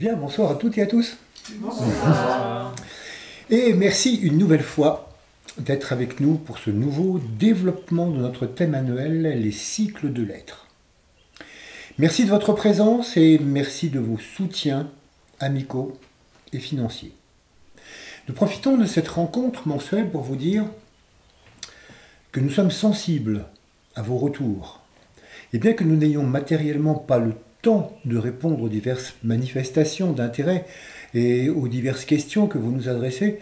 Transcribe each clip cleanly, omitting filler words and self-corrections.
Bien, bonsoir à toutes et à tous. Bonsoir. Et merci une nouvelle fois d'être avec nous pour ce nouveau développement de notre thème annuel, les cycles de l'être. Merci de votre présence et merci de vos soutiens amicaux et financiers. Nous profitons de cette rencontre mensuelle pour vous dire que nous sommes sensibles à vos retours. Et bien que nous n'ayons matériellement pas le temps de répondre aux diverses manifestations d'intérêt et aux diverses questions que vous nous adressez,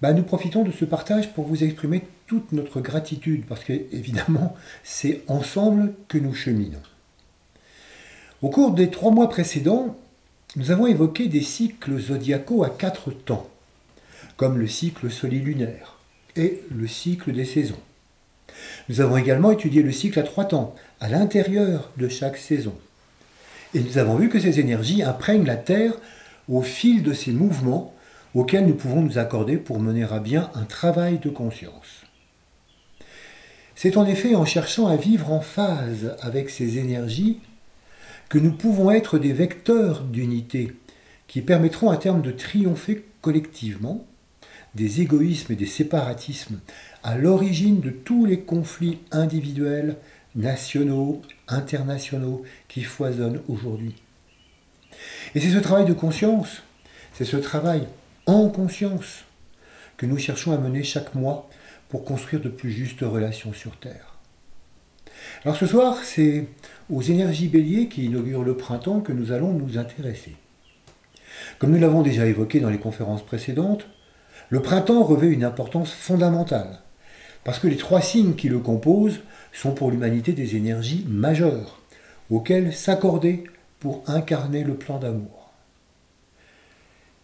nous profitons de ce partage pour vous exprimer toute notre gratitude, parce que, évidemment, c'est ensemble que nous cheminons. Au cours des 3 mois précédents, nous avons évoqué des cycles zodiacaux à 4 temps, comme le cycle solilunaire et le cycle des saisons. Nous avons également étudié le cycle à 3 temps, à l'intérieur de chaque saison. Et nous avons vu que ces énergies imprègnent la Terre au fil de ces mouvements auxquels nous pouvons nous accorder pour mener à bien un travail de conscience. C'est en effet en cherchant à vivre en phase avec ces énergies que nous pouvons être des vecteurs d'unité qui permettront à terme de triompher collectivement des égoïsmes et des séparatismes à l'origine de tous les conflits individuels, nationaux, internationaux qui foisonnent aujourd'hui. Et c'est ce travail de conscience, c'est ce travail en conscience que nous cherchons à mener chaque mois pour construire de plus justes relations sur Terre. Alors ce soir, c'est aux énergies béliers qui inaugurent le printemps que nous allons nous intéresser. Comme nous l'avons déjà évoqué dans les conférences précédentes, le printemps revêt une importance fondamentale, parce que les 3 signes qui le composent sont pour l'humanité des énergies majeures, auxquelles s'accorder pour incarner le plan d'amour.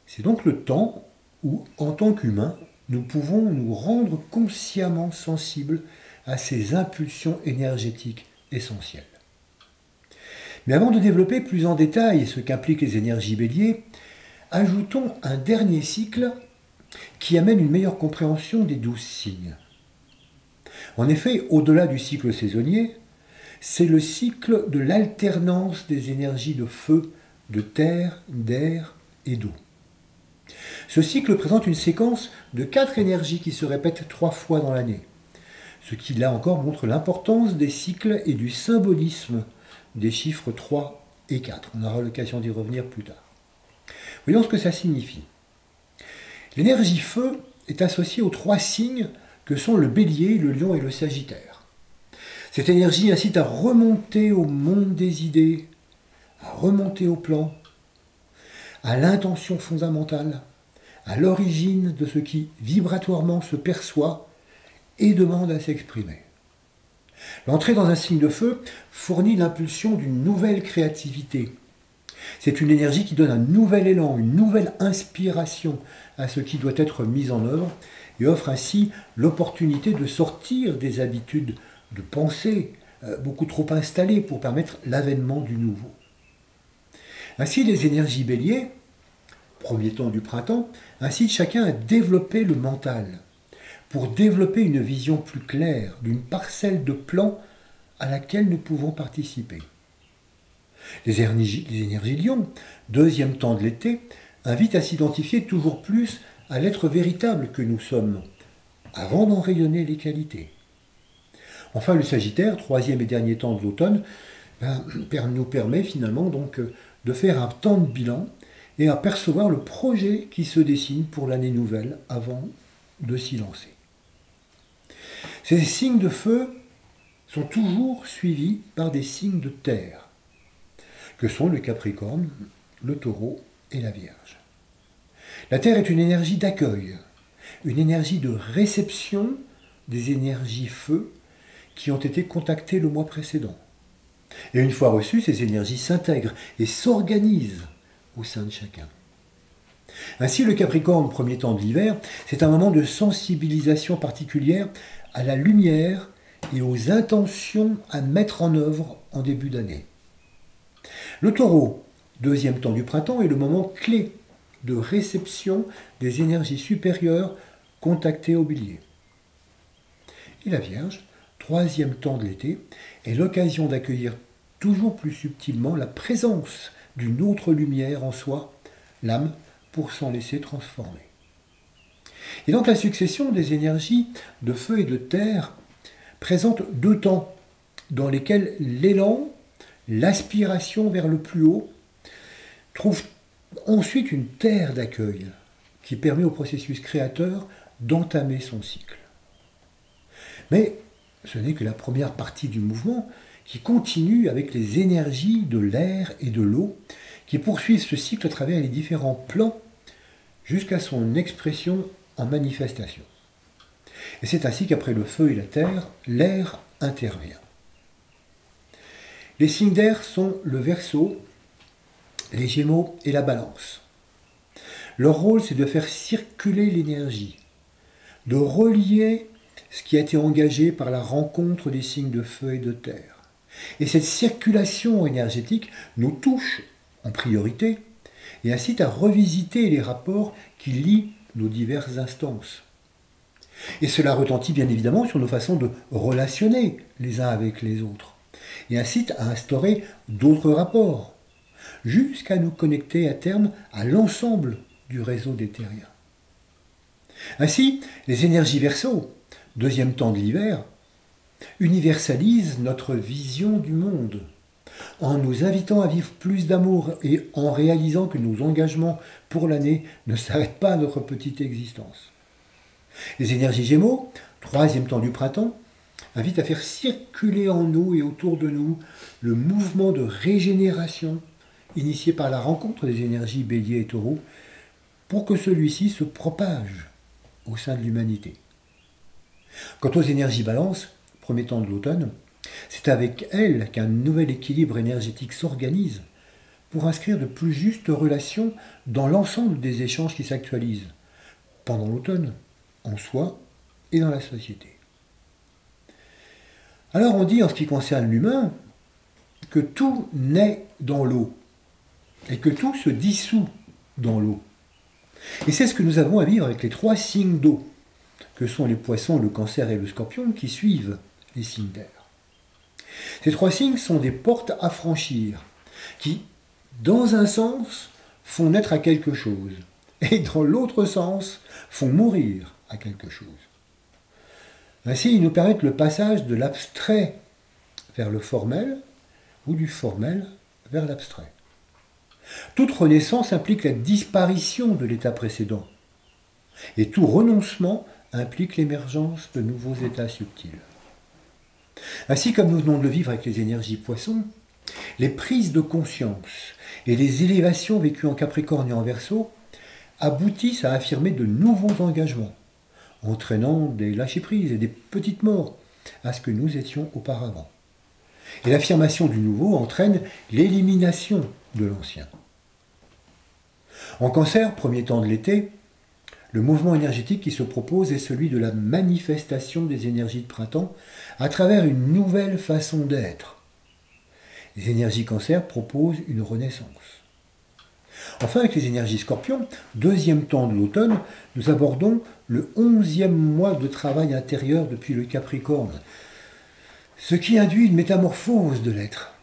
C'est donc le temps où, en tant qu'humains, nous pouvons nous rendre consciemment sensibles à ces impulsions énergétiques essentielles. Mais avant de développer plus en détail ce qu'impliquent les énergies béliers, ajoutons un dernier cycle qui amène une meilleure compréhension des 12 signes. En effet, au-delà du cycle saisonnier, c'est le cycle de l'alternance des énergies de feu, de terre, d'air et d'eau. Ce cycle présente une séquence de 4 énergies qui se répètent 3 fois dans l'année, ce qui là encore montre l'importance des cycles et du symbolisme des chiffres 3 et 4. On aura l'occasion d'y revenir plus tard. Voyons ce que ça signifie. L'énergie feu est associée aux 3 signes que sont le bélier, le lion et le sagittaire. Cette énergie incite à remonter au monde des idées, à remonter au plan, à l'intention fondamentale, à l'origine de ce qui vibratoirement se perçoit et demande à s'exprimer. L'entrée dans un signe de feu fournit l'impulsion d'une nouvelle créativité. C'est une énergie qui donne un nouvel élan, une nouvelle inspiration à ce qui doit être mis en œuvre et offre ainsi l'opportunité de sortir des habitudes de pensée beaucoup trop installées pour permettre l'avènement du nouveau. Ainsi, les énergies béliers, premier temps du printemps, incitent chacun à développer le mental pour développer une vision plus claire d'une parcelle de plan à laquelle nous pouvons participer. Les énergies lion, deuxième temps de l'été, invitent à s'identifier toujours plus à l'être véritable que nous sommes, avant d'en rayonner les qualités. Enfin, le Sagittaire, troisième et dernier temps de l'automne, nous permet finalement donc de faire un temps de bilan et à percevoir le projet qui se dessine pour l'année nouvelle avant de s'y lancer. Ces signes de feu sont toujours suivis par des signes de terre, que sont le Capricorne, le Taureau et la Vierge. La Terre est une énergie d'accueil, une énergie de réception des énergies feu qui ont été contactées le mois précédent. Et une fois reçues, ces énergies s'intègrent et s'organisent au sein de chacun. Ainsi, le Capricorne, premier temps de l'hiver, c'est un moment de sensibilisation particulière à la lumière et aux intentions à mettre en œuvre en début d'année. Le Taureau, deuxième temps du printemps, est le moment clé de réception des énergies supérieures contactées au bélier. Et la Vierge, troisième temps de l'été, est l'occasion d'accueillir toujours plus subtilement la présence d'une autre lumière en soi l'âme, pour s'en laisser transformer. Et donc la succession des énergies de feu et de terre présente deux temps dans lesquels l'élan, l'aspiration vers le plus haut, trouve ensuite une terre d'accueil qui permet au processus créateur d'entamer son cycle. Mais ce n'est que la première partie du mouvement qui continue avec les énergies de l'air et de l'eau qui poursuivent ce cycle à travers les différents plans jusqu'à son expression en manifestation. Et c'est ainsi qu'après le feu et la terre, l'air intervient. Les signes d'air sont le Verseau, les Gémeaux et la Balance. Leur rôle, c'est de faire circuler l'énergie, de relier ce qui a été engagé par la rencontre des signes de feu et de terre. Et cette circulation énergétique nous touche en priorité et incite à revisiter les rapports qui lient nos diverses instances. Et cela retentit bien évidemment sur nos façons de relationner les uns avec les autres et incite à instaurer d'autres rapports, jusqu'à nous connecter à terme à l'ensemble du réseau des terriens. Ainsi, les énergies Verseau, deuxième temps de l'hiver, universalisent notre vision du monde, en nous invitant à vivre plus d'amour et en réalisant que nos engagements pour l'année ne s'arrêtent pas à notre petite existence. Les énergies Gémeaux, troisième temps du printemps, invitent à faire circuler en nous et autour de nous le mouvement de régénération initié par la rencontre des énergies Bélier et Taureau pour que celui-ci se propage au sein de l'humanité. Quant aux énergies Balance, premier temps de l'automne, c'est avec elles qu'un nouvel équilibre énergétique s'organise pour inscrire de plus justes relations dans l'ensemble des échanges qui s'actualisent pendant l'automne, en soi et dans la société. Alors on dit en ce qui concerne l'humain que tout naît dans l'eau et que tout se dissout dans l'eau. Et c'est ce que nous avons à vivre avec les trois signes d'eau, que sont les poissons, le cancer et le scorpion, qui suivent les signes d'air. Ces trois signes sont des portes à franchir, qui, dans un sens, font naître à quelque chose, et dans l'autre sens, font mourir à quelque chose. Ainsi, ils nous permettent le passage de l'abstrait vers le formel, ou du formel vers l'abstrait. Toute renaissance implique la disparition de l'état précédent, et tout renoncement implique l'émergence de nouveaux états subtils. Ainsi, comme nous venons de le vivre avec les énergies poissons, les prises de conscience et les élévations vécues en Capricorne et en Verseau aboutissent à affirmer de nouveaux engagements, entraînant des lâcher-prises et des petites morts à ce que nous étions auparavant. Et l'affirmation du nouveau entraîne l'élimination de l'ancien. En Cancer, premier temps de l'été, le mouvement énergétique qui se propose est celui de la manifestation des énergies de printemps à travers une nouvelle façon d'être. Les énergies Cancer proposent une renaissance. Enfin, avec les énergies Scorpion, deuxième temps de l'automne, nous abordons le 11e mois de travail intérieur depuis le Capricorne, ce qui induit une métamorphose de l'être.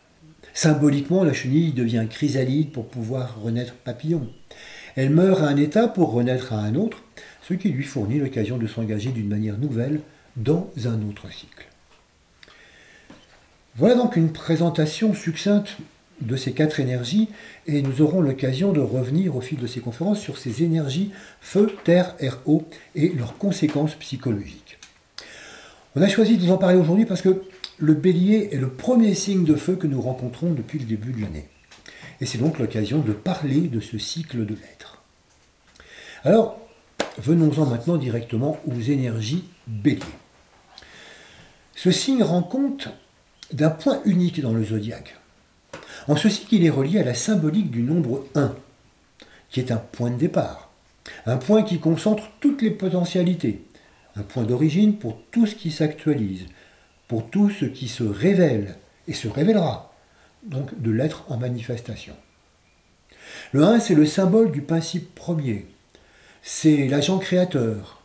Symboliquement, la chenille devient chrysalide pour pouvoir renaître papillon. Elle meurt à un état pour renaître à un autre, ce qui lui fournit l'occasion de s'engager d'une manière nouvelle dans un autre cycle. Voilà donc une présentation succincte de ces quatre énergies et nous aurons l'occasion de revenir au fil de ces conférences sur ces énergies feu, terre, air, eau et leurs conséquences psychologiques. On a choisi de vous en parler aujourd'hui parce que le bélier est le premier signe de feu que nous rencontrons depuis le début de l'année. Et c'est donc l'occasion de parler de ce cycle de l'être. Alors, venons-en maintenant directement aux énergies bélier. Ce signe rend compte d'un point unique dans le zodiaque, en ceci qu'il est relié à la symbolique du nombre 1, qui est un point de départ, un point qui concentre toutes les potentialités, un point d'origine pour tout ce qui s'actualise, pour tout ce qui se révèle et se révélera, donc de l'être en manifestation. Le 1, c'est le symbole du principe premier, c'est l'agent créateur,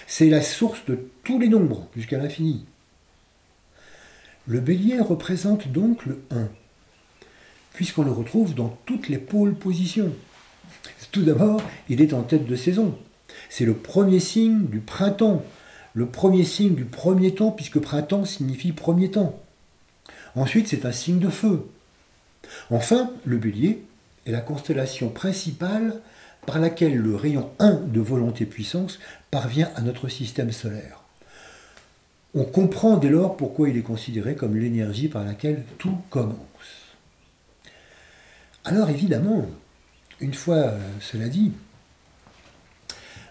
c'est la source de tous les nombres jusqu'à l'infini. Le bélier représente donc le 1, puisqu'on le retrouve dans toutes les pôles positions, Tout d'abord, il est en tête de saison. C'est le premier signe du printemps, le premier signe du premier temps, puisque printemps signifie premier temps. Ensuite, c'est un signe de feu. Enfin, le Bélier est la constellation principale par laquelle le rayon 1 de volonté-puissance parvient à notre système solaire. On comprend dès lors pourquoi il est considéré comme l'énergie par laquelle tout commence. Alors évidemment, une fois cela dit,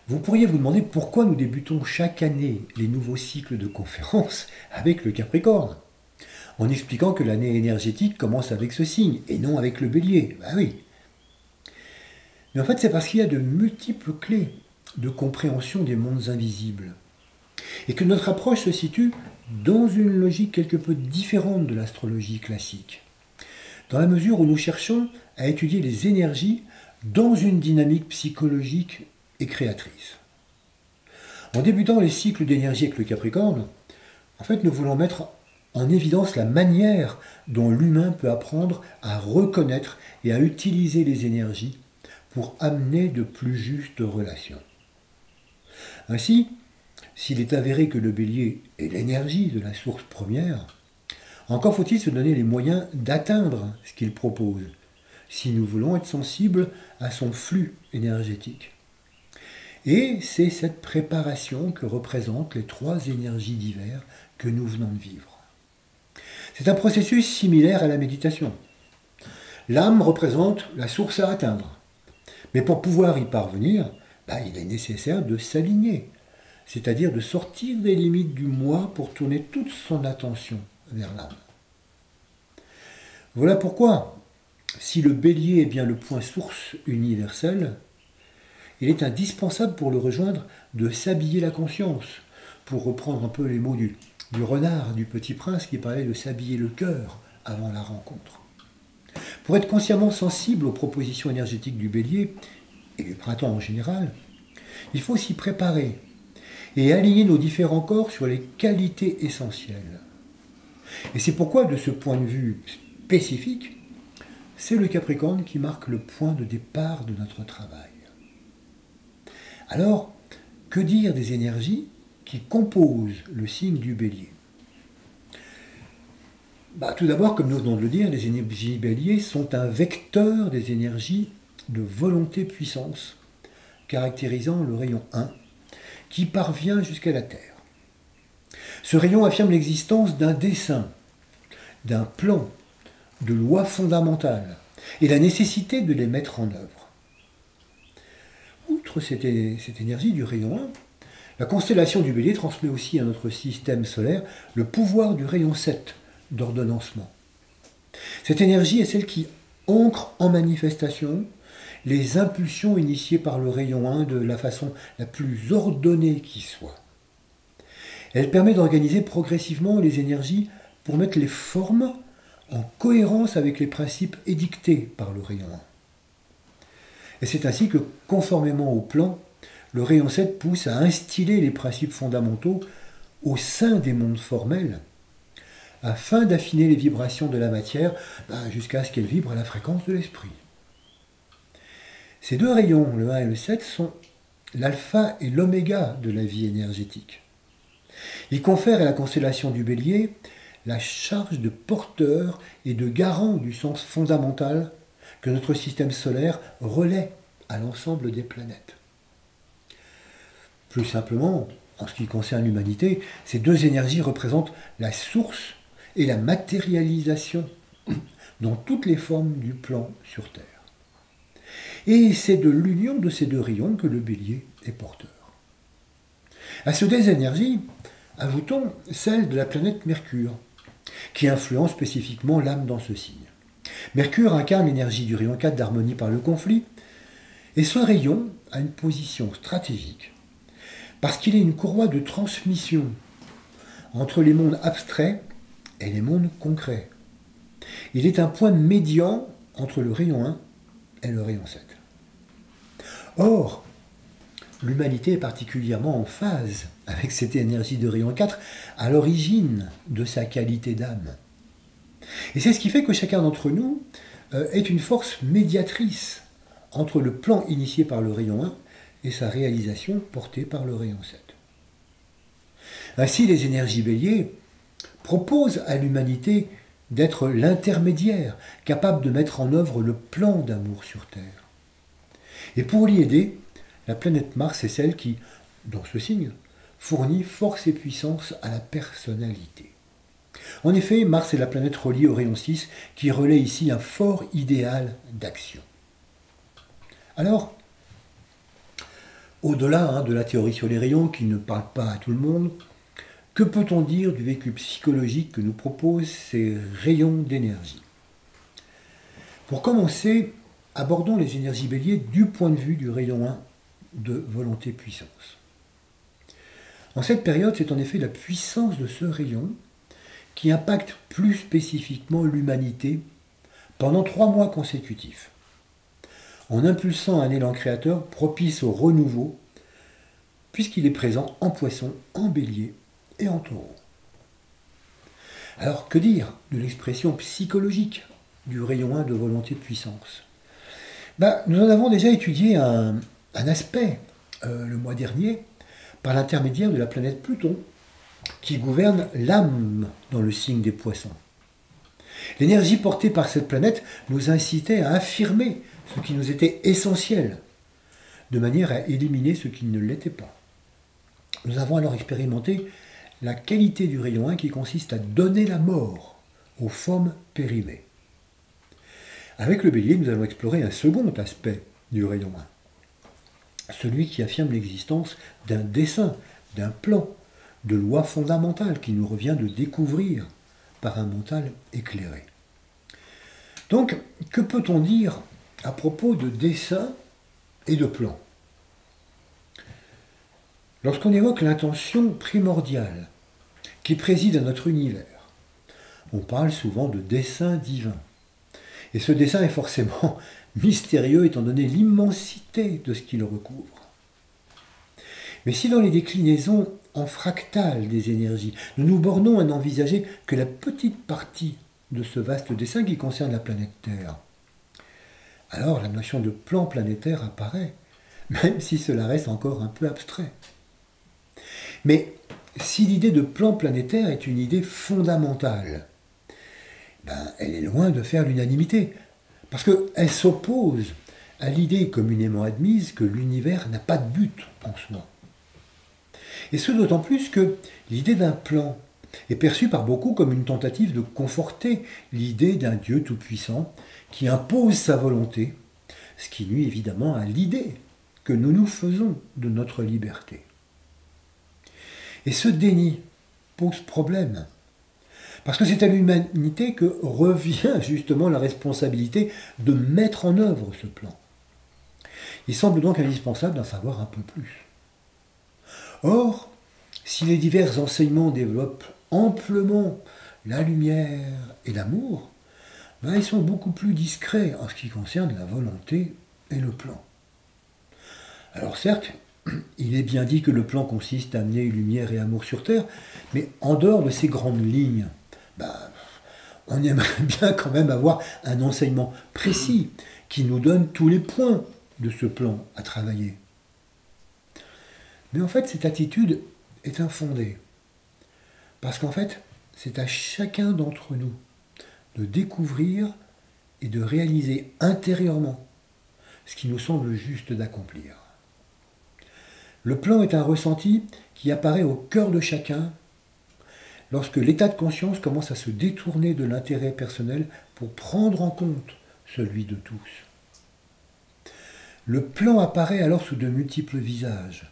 vous pourriez vous demander pourquoi nous débutons chaque année les nouveaux cycles de conférences avec le Capricorne, en expliquant que l'année énergétique commence avec ce signe et non avec le Bélier. Ben oui. Mais en fait, c'est parce qu'il y a de multiples clés de compréhension des mondes invisibles et que notre approche se situe dans une logique quelque peu différente de l'astrologie classique, dans la mesure où nous cherchons à étudier les énergies dans une dynamique psychologique et créatrice. En débutant les cycles d'énergie avec le Capricorne, en fait, nous voulons mettre en évidence la manière dont l'humain peut apprendre à reconnaître et à utiliser les énergies pour amener de plus justes relations. Ainsi, s'il est avéré que le Bélier est l'énergie de la source première, encore faut-il se donner les moyens d'atteindre ce qu'il propose, si nous voulons être sensibles à son flux énergétique. Et c'est cette préparation que représentent les 3 énergies d'hiver que nous venons de vivre. C'est un processus similaire à la méditation. L'âme représente la source à atteindre. Mais pour pouvoir y parvenir, il est nécessaire de s'aligner, c'est-à-dire de sortir des limites du moi pour tourner toute son attention vers l'âme. Voilà pourquoi, si le Bélier est bien le point source universel, il est indispensable pour le rejoindre de s'habiller la conscience, pour reprendre un peu les mots du renard, du Petit Prince qui parlait de s'habiller le cœur avant la rencontre. Pour être consciemment sensible aux propositions énergétiques du Bélier, et du printemps en général, il faut s'y préparer et aligner nos différents corps sur les qualités essentielles. Et c'est pourquoi, de ce point de vue spécifique, c'est le Capricorne qui marque le point de départ de notre travail. Alors, que dire des énergies qui composent le signe du Bélier ? Tout d'abord, comme nous venons de le dire, les énergies Bélier sont un vecteur des énergies de volonté-puissance, caractérisant le rayon 1, qui parvient jusqu'à la Terre. Ce rayon affirme l'existence d'un dessein, d'un plan, de lois fondamentales, et la nécessité de les mettre en œuvre. Outre cette énergie du rayon 1, la constellation du Bélier transmet aussi à notre système solaire le pouvoir du rayon 7 d'ordonnancement. Cette énergie est celle qui ancre en manifestation les impulsions initiées par le rayon 1 de la façon la plus ordonnée qui soit. Elle permet d'organiser progressivement les énergies pour mettre les formes en cohérence avec les principes édictés par le rayon 1. Et c'est ainsi que, conformément au plan, le rayon 7 pousse à instiller les principes fondamentaux au sein des mondes formels, afin d'affiner les vibrations de la matière jusqu'à ce qu'elle vibre à la fréquence de l'esprit. Ces 2 rayons, le 1 et le 7, sont l'alpha et l'oméga de la vie énergétique. Ils confèrent à la constellation du Bélier la charge de porteur et de garant du sens fondamental que notre système solaire relaie à l'ensemble des planètes. Plus simplement, en ce qui concerne l'humanité, ces 2 énergies représentent la source et la matérialisation dans toutes les formes du plan sur Terre. Et c'est de l'union de ces 2 rayons que le Bélier est porteur. À ces 2 énergies, ajoutons celle de la planète Mercure, qui influence spécifiquement l'âme dans ce signe. Mercure incarne l'énergie du rayon 4 d'harmonie par le conflit, et ce rayon a une position stratégique, parce qu'il est une courroie de transmission entre les mondes abstraits et les mondes concrets. Il est un point médian entre le rayon 1 et le rayon 7. Or, l'humanité est particulièrement en phase avec cette énergie de rayon 4 à l'origine de sa qualité d'âme. Et c'est ce qui fait que chacun d'entre nous est une force médiatrice entre le plan initié par le rayon 1 et sa réalisation portée par le rayon 7. Ainsi, les énergies béliers proposent à l'humanité d'être l'intermédiaire, capable de mettre en œuvre le plan d'amour sur Terre. Et pour l'y aider, la planète Mars est celle qui, dans ce signe, fournit force et puissance à la personnalité. En effet, Mars est la planète reliée au rayon 6 qui relaie ici un fort idéal d'action. Alors, au-delà de la théorie sur les rayons qui ne parle pas à tout le monde, que peut-on dire du vécu psychologique que nous proposent ces rayons d'énergie? Pour commencer, abordons les énergies béliers du point de vue du rayon 1 de volonté-puissance. En cette période, c'est en effet la puissance de ce rayon qui impacte plus spécifiquement l'humanité pendant 3 mois consécutifs, en impulsant un élan créateur propice au renouveau, puisqu'il est présent en Poisson, en Bélier et en Taureau. Alors, que dire de l'expression psychologique du rayon 1 de volonté-puissance? Nous en avons déjà étudié un aspect le mois dernier par l'intermédiaire de la planète Pluton, qui gouverne l'âme dans le signe des Poissons. L'énergie portée par cette planète nous incitait à affirmer ce qui nous était essentiel, de manière à éliminer ce qui ne l'était pas. Nous avons alors expérimenté la qualité du rayon 1 qui consiste à donner la mort aux formes périmées. Avec le Bélier, nous allons explorer un second aspect du rayon 1, celui qui affirme l'existence d'un dessein, d'un plan, de lois fondamentales qui nous revient de découvrir par un mental éclairé. Donc, que peut-on dire à propos de dessein et de plan? Lorsqu'on évoque l'intention primordiale qui préside à notre univers, on parle souvent de dessein divin. Et ce dessein est forcément mystérieux étant donné l'immensité de ce qu'il recouvre. Mais si dans les déclinaisons en fractales des énergies, nous nous bornons à n'envisager que la petite partie de ce vaste dessein qui concerne la planète Terre, alors la notion de plan planétaire apparaît, même si cela reste encore un peu abstrait. Mais si l'idée de plan planétaire est une idée fondamentale, elle est loin de faire l'unanimité, parce qu'elle s'oppose à l'idée communément admise que l'univers n'a pas de but en soi. Et ce d'autant plus que l'idée d'un plan est perçue par beaucoup comme une tentative de conforter l'idée d'un Dieu tout-puissant qui impose sa volonté, ce qui nuit évidemment à l'idée que nous nous faisons de notre liberté. Et ce déni pose problème, parce que c'est à l'humanité que revient justement la responsabilité de mettre en œuvre ce plan. Il semble donc indispensable d'en savoir un peu plus. Or, si les divers enseignements développent amplement la lumière et l'amour, ils sont beaucoup plus discrets en ce qui concerne la volonté et le plan. Alors certes, il est bien dit que le plan consiste à amener lumière et amour sur Terre, mais en dehors de ces grandes lignes, on aimerait bien quand même avoir un enseignement précis qui nous donne tous les points de ce plan à travailler. Mais en fait, cette attitude est infondée. Parce qu'en fait, c'est à chacun d'entre nous de découvrir et de réaliser intérieurement ce qui nous semble juste d'accomplir. Le plan est un ressenti qui apparaît au cœur de chacun lorsque l'état de conscience commence à se détourner de l'intérêt personnel pour prendre en compte celui de tous. Le plan apparaît alors sous de multiples visages,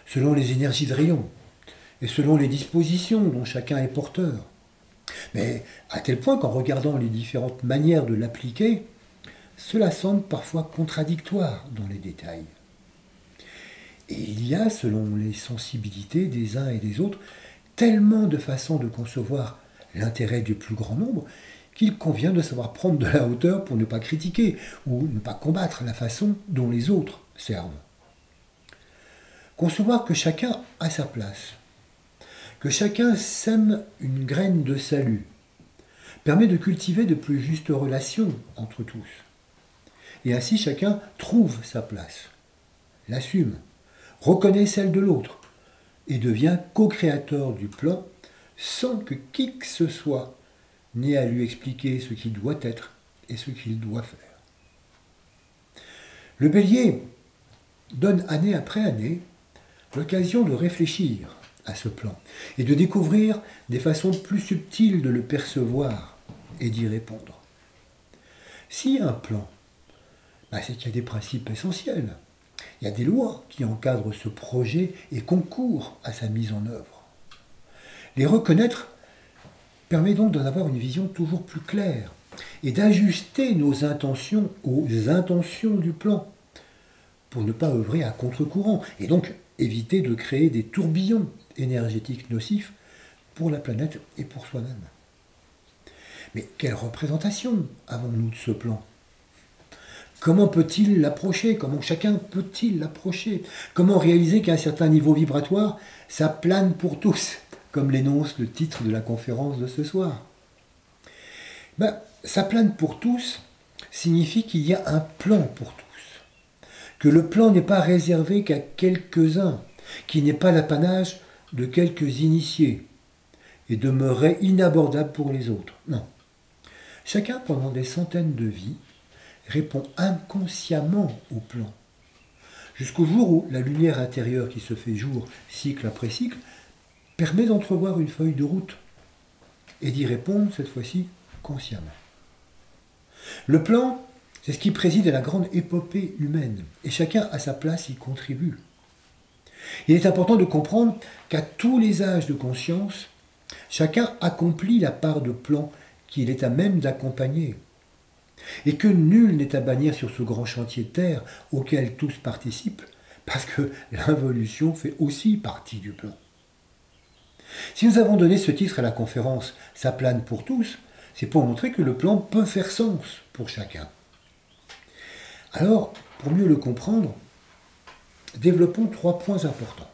selon les énergies de rayon et selon les dispositions dont chacun est porteur. Mais à tel point qu'en regardant les différentes manières de l'appliquer, cela semble parfois contradictoire dans les détails. Et il y a, selon les sensibilités des uns et des autres, tellement de façons de concevoir l'intérêt du plus grand nombre qu'il convient de savoir prendre de la hauteur pour ne pas critiquer ou ne pas combattre la façon dont les autres servent. Concevoir que chacun a sa place, que chacun sème une graine de salut, permet de cultiver de plus justes relations entre tous. et ainsi chacun trouve sa place, l'assume, reconnaît celle de l'autre et devient co-créateur du plan sans que qui que ce soit n'ait à lui expliquer ce qu'il doit être et ce qu'il doit faire. Le Bélier donne année après année l'occasion de réfléchir à ce plan et de découvrir des façons plus subtiles de le percevoir et d'y répondre. S'il y a un plan, c'est qu'il y a des principes essentiels. Il y a des lois qui encadrent ce projet et concourent à sa mise en œuvre. Les reconnaître permet donc d'en avoir une vision toujours plus claire et d'ajuster nos intentions aux intentions du plan pour ne pas œuvrer à contre-courant et donc éviter de créer des tourbillons énergétiques nocifs pour la planète et pour soi-même. Mais quelle représentation avons-nous de ce plan ? Comment peut-il l'approcher ? Comment chacun peut-il l'approcher ? Comment réaliser qu'à un certain niveau vibratoire, ça plane pour tous, comme l'énonce le titre de la conférence de ce soir ? Ça plane pour tous signifie qu'il y a un plan pour tous. Que le plan n'est pas réservé qu'à quelques-uns, qu'il n'est pas l'apanage de quelques initiés et demeurerait inabordable pour les autres. Non. Chacun, pendant des centaines de vies, répond inconsciemment au plan. Jusqu'au jour où la lumière intérieure qui se fait jour, cycle après cycle, permet d'entrevoir une feuille de route et d'y répondre, cette fois-ci, consciemment. Le plan, c'est ce qui préside à la grande épopée humaine, et chacun à sa place y contribue. Il est important de comprendre qu'à tous les âges de conscience, chacun accomplit la part de plan qu'il est à même d'accompagner, et que nul n'est à bannir sur ce grand chantier Terre auquel tous participent, parce que l'involution fait aussi partie du plan. Si nous avons donné ce titre à la conférence « Ça plane pour tous », c'est pour montrer que le plan peut faire sens pour chacun. Alors, pour mieux le comprendre, développons 3 points importants.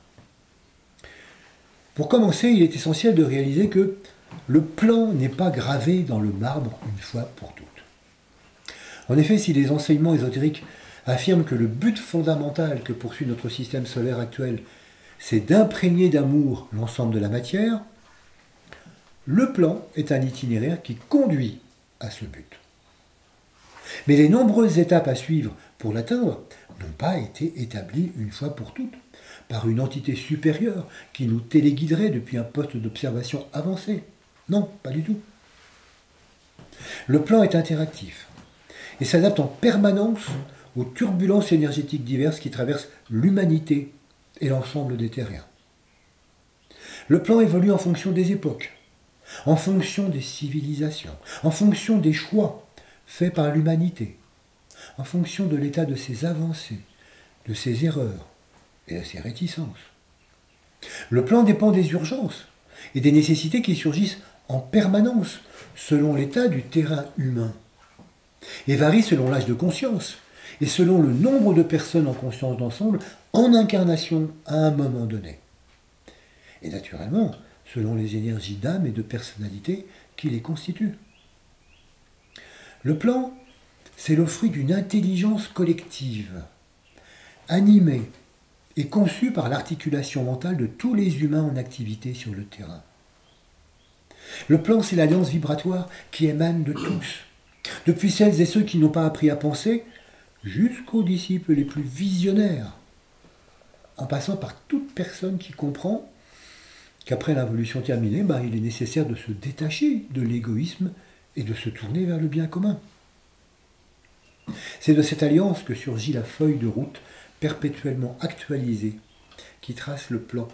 Pour commencer, il est essentiel de réaliser que le plan n'est pas gravé dans le marbre une fois pour toutes. En effet, si les enseignements ésotériques affirment que le but fondamental que poursuit notre système solaire actuel, c'est d'imprégner d'amour l'ensemble de la matière, le plan est un itinéraire qui conduit à ce but. Mais les nombreuses étapes à suivre pour l'atteindre n'ont pas été établies une fois pour toutes par une entité supérieure qui nous téléguiderait depuis un poste d'observation avancé. Non, pas du tout. Le plan est interactif et s'adapte en permanence aux turbulences énergétiques diverses qui traversent l'humanité et l'ensemble des terriens. Le plan évolue en fonction des époques, en fonction des civilisations, en fonction des choix faits par l'humanité, en fonction de l'état de ses avancées, de ses erreurs et de ses réticences. Le plan dépend des urgences et des nécessités qui surgissent en permanence selon l'état du terrain humain et varie selon l'âge de conscience et selon le nombre de personnes en conscience d'ensemble en incarnation à un moment donné. Et naturellement, selon les énergies d'âme et de personnalité qui les constituent. Le plan, c'est le fruit d'une intelligence collective, animée et conçue par l'articulation mentale de tous les humains en activité sur le terrain. Le plan, c'est l'alliance vibratoire qui émane de tous, depuis celles et ceux qui n'ont pas appris à penser, jusqu'aux disciples les plus visionnaires, en passant par toute personne qui comprend qu'après l'involution terminée, il est nécessaire de se détacher de l'égoïsme et de se tourner vers le bien commun. C'est de cette alliance que surgit la feuille de route perpétuellement actualisée qui trace le plan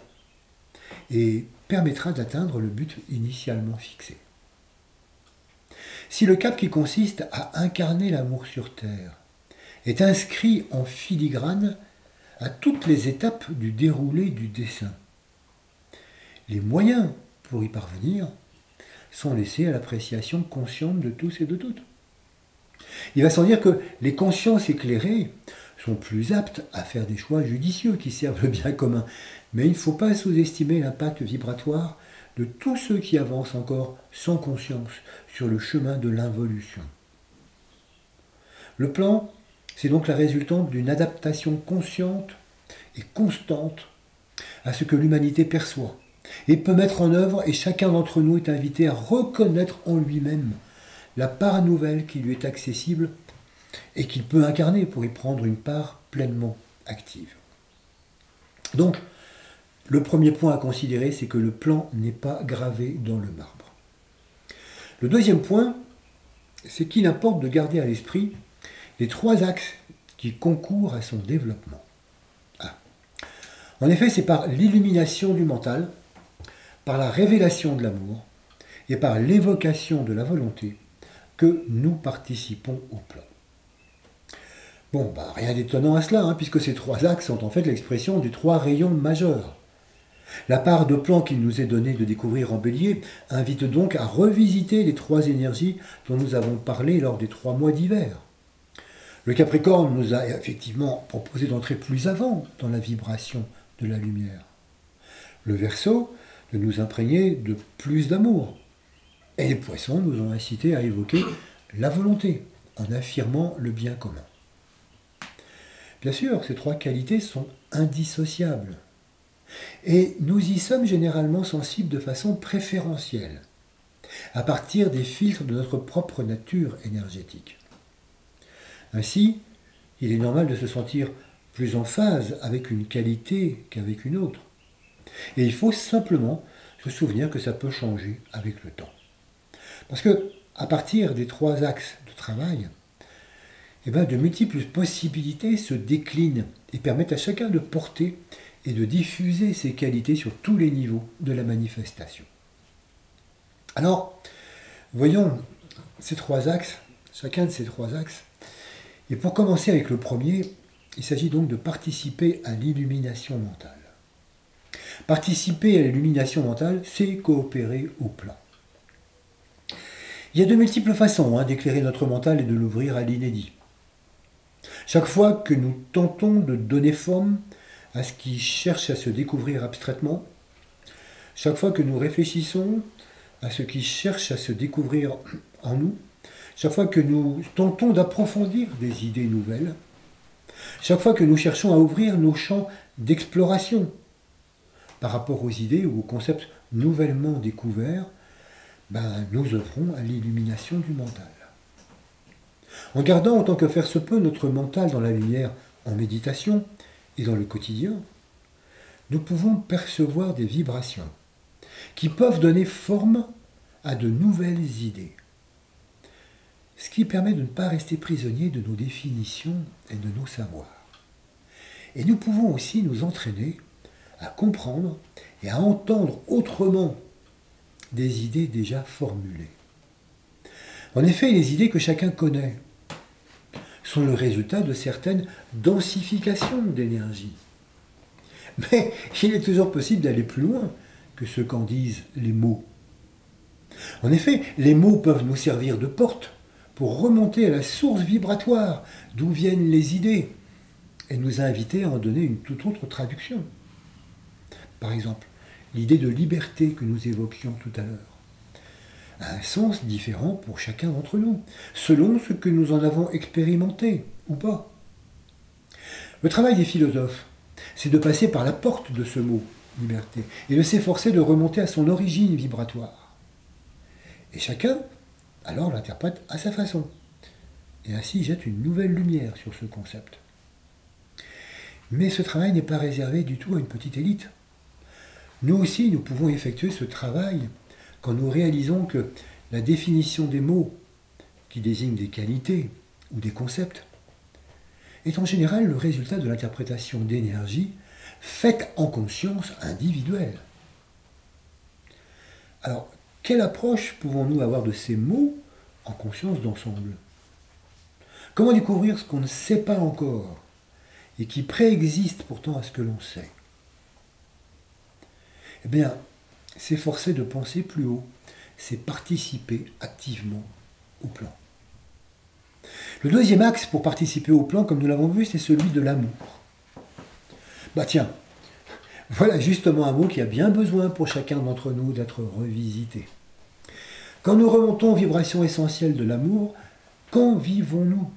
et permettra d'atteindre le but initialement fixé. Si le cap qui consiste à incarner l'amour sur Terre est inscrit en filigrane à toutes les étapes du déroulé du dessin, les moyens pour y parvenir sont laissés à l'appréciation consciente de tous et de toutes. Il va sans dire que les consciences éclairées sont plus aptes à faire des choix judicieux qui servent le bien commun. Mais il ne faut pas sous-estimer l'impact vibratoire de tous ceux qui avancent encore sans conscience sur le chemin de l'involution. Le plan, C'est donc la résultante d'une adaptation consciente et constante à ce que l'humanité perçoit et peut mettre en œuvre, et chacun d'entre nous est invité à reconnaître en lui-même la part nouvelle qui lui est accessible et qu'il peut incarner pour y prendre une part pleinement active. Donc, le premier point à considérer, c'est que le plan n'est pas gravé dans le marbre. Le deuxième point, c'est qu'il importe de garder à l'esprit les trois axes qui concourent à son développement. En effet, c'est par l'illumination du mental, par la révélation de l'amour et par l'évocation de la volonté que nous participons au plan. Bon, rien d'étonnant à cela, puisque ces trois axes sont en fait l'expression des trois rayons majeurs. La part de plan qu'il nous est donné de découvrir en Bélier invite donc à revisiter les trois énergies dont nous avons parlé lors des 3 mois d'hiver. Le Capricorne nous a effectivement proposé d'entrer plus avant dans la vibration de la lumière. Le Verseau de nous imprégner de plus d'amour. Et les Poissons nous ont incité à évoquer la volonté en affirmant le bien commun. Bien sûr, ces trois qualités sont indissociables. Et nous y sommes généralement sensibles de façon préférentielle, à partir des filtres de notre propre nature énergétique. Ainsi, il est normal de se sentir plus en phase avec une qualité qu'avec une autre. Et il faut simplement se souvenir que ça peut changer avec le temps. Parce que, à partir des trois axes de travail, de multiples possibilités se déclinent et permettent à chacun de porter et de diffuser ses qualités sur tous les niveaux de la manifestation. Alors, voyons ces trois axes, chacun de ces trois axes. Et pour commencer avec le premier, il s'agit donc de participer à l'illumination mentale. Participer à l'illumination mentale, c'est coopérer au plan. Il y a de multiples façons d'éclairer notre mental et de l'ouvrir à l'inédit. Chaque fois que nous tentons de donner forme à ce qui cherche à se découvrir abstraitement, chaque fois que nous réfléchissons à ce qui cherche à se découvrir en nous, chaque fois que nous tentons d'approfondir des idées nouvelles, chaque fois que nous cherchons à ouvrir nos champs d'exploration par rapport aux idées ou aux concepts nouvellement découverts, nous œuvrons à l'illumination du mental. En gardant autant que faire se peut notre mental dans la lumière en méditation et dans le quotidien, nous pouvons percevoir des vibrations qui peuvent donner forme à de nouvelles idées. Ce qui permet de ne pas rester prisonnier de nos définitions et de nos savoirs. Et nous pouvons aussi nous entraîner à comprendre et à entendre autrement des idées déjà formulées. En effet, les idées que chacun connaît sont le résultat de certaines densifications d'énergie. Mais il est toujours possible d'aller plus loin que ce qu'en disent les mots. En effet, les mots peuvent nous servir de porte pour remonter à la source vibratoire d'où viennent les idées et nous inviter à en donner une toute autre traduction. Par exemple, l'idée de liberté que nous évoquions tout à l'heure a un sens différent pour chacun d'entre nous, selon ce que nous en avons expérimenté ou pas. Le travail des philosophes, c'est de passer par la porte de ce mot, liberté, et de s'efforcer de remonter à son origine vibratoire. Et chacun, alors, l'interprète à sa façon, et ainsi jette une nouvelle lumière sur ce concept. Mais ce travail n'est pas réservé du tout à une petite élite. Nous aussi, nous pouvons effectuer ce travail quand nous réalisons que la définition des mots qui désignent des qualités ou des concepts est en général le résultat de l'interprétation d'énergie faite en conscience individuelle. Alors, quelle approche pouvons-nous avoir de ces mots en conscience d'ensemble? Comment découvrir ce qu'on ne sait pas encore et qui préexiste pourtant à ce que l'on sait? Eh bien, s'efforcer de penser plus haut, c'est participer activement au plan. Le deuxième axe pour participer au plan, comme nous l'avons vu, c'est celui de l'amour. Tiens, voilà justement un mot qui a bien besoin pour chacun d'entre nous d'être revisité. Quand nous remontons aux vibrations essentielles de l'amour, quand vivons-nous?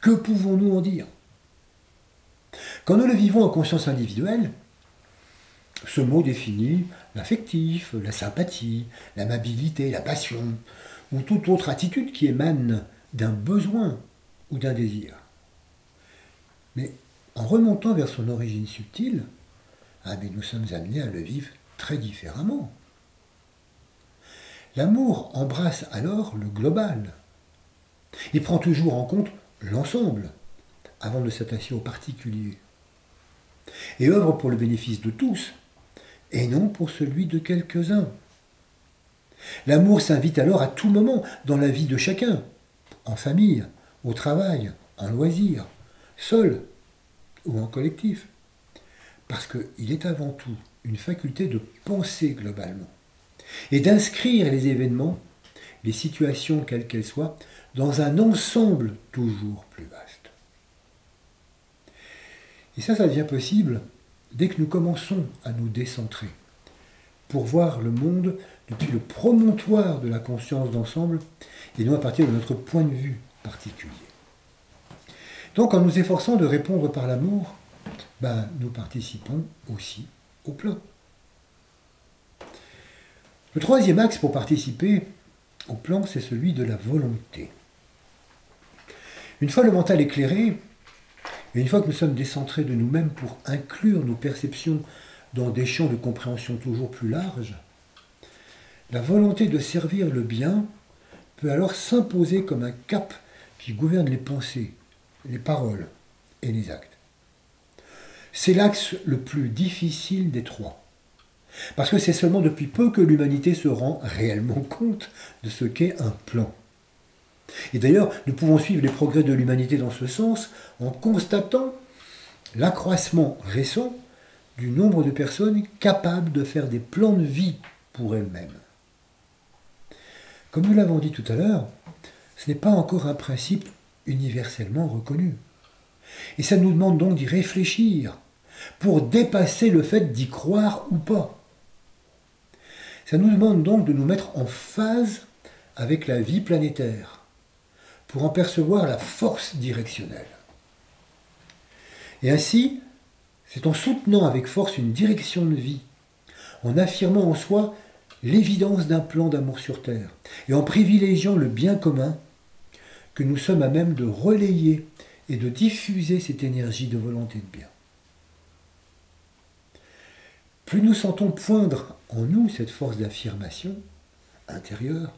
Que pouvons-nous en dire? Quand nous le vivons en conscience individuelle, ce mot définit l'affectif, la sympathie, l'amabilité, la passion, ou toute autre attitude qui émane d'un besoin ou d'un désir. Mais en remontant vers son origine subtile, mais nous sommes amenés à le vivre très différemment. L'amour embrasse alors le global. Il prend toujours en compte l'ensemble, avant de s'attacher au particulier, et œuvre pour le bénéfice de tous, et non pour celui de quelques-uns. L'amour s'invite alors à tout moment dans la vie de chacun, en famille, au travail, en loisir, seul ou en collectif, parce qu'il est avant tout une faculté de penser globalement, et d'inscrire les événements, les situations quelles qu'elles soient, dans un ensemble toujours plus vaste. Et ça devient possible dès que nous commençons à nous décentrer, pour voir le monde depuis le promontoire de la conscience d'ensemble, et non à partir de notre point de vue particulier. Donc en nous efforçant de répondre par l'amour, nous participons aussi au plan. Le troisième axe pour participer au plan, c'est celui de la volonté. Une fois le mental éclairé, et une fois que nous sommes décentrés de nous-mêmes pour inclure nos perceptions dans des champs de compréhension toujours plus larges, la volonté de servir le bien peut alors s'imposer comme un cap qui gouverne les pensées, les paroles et les actes. C'est l'axe le plus difficile des trois. Parce que c'est seulement depuis peu que l'humanité se rend réellement compte de ce qu'est un plan. Et d'ailleurs, nous pouvons suivre les progrès de l'humanité dans ce sens en constatant l'accroissement récent du nombre de personnes capables de faire des plans de vie pour elles-mêmes. Comme nous l'avons dit tout à l'heure, ce n'est pas encore un principe universellement reconnu. Et ça nous demande donc d'y réfléchir pour dépasser le fait d'y croire ou pas. Ça nous demande donc de nous mettre en phase avec la vie planétaire pour en percevoir la force directionnelle. Et ainsi, c'est en soutenant avec force une direction de vie, en affirmant en soi l'évidence d'un plan d'amour sur Terre, et en privilégiant le bien commun, que nous sommes à même de relayer et de diffuser cette énergie de volonté de bien. Plus nous sentons poindre en nous cette force d'affirmation intérieure,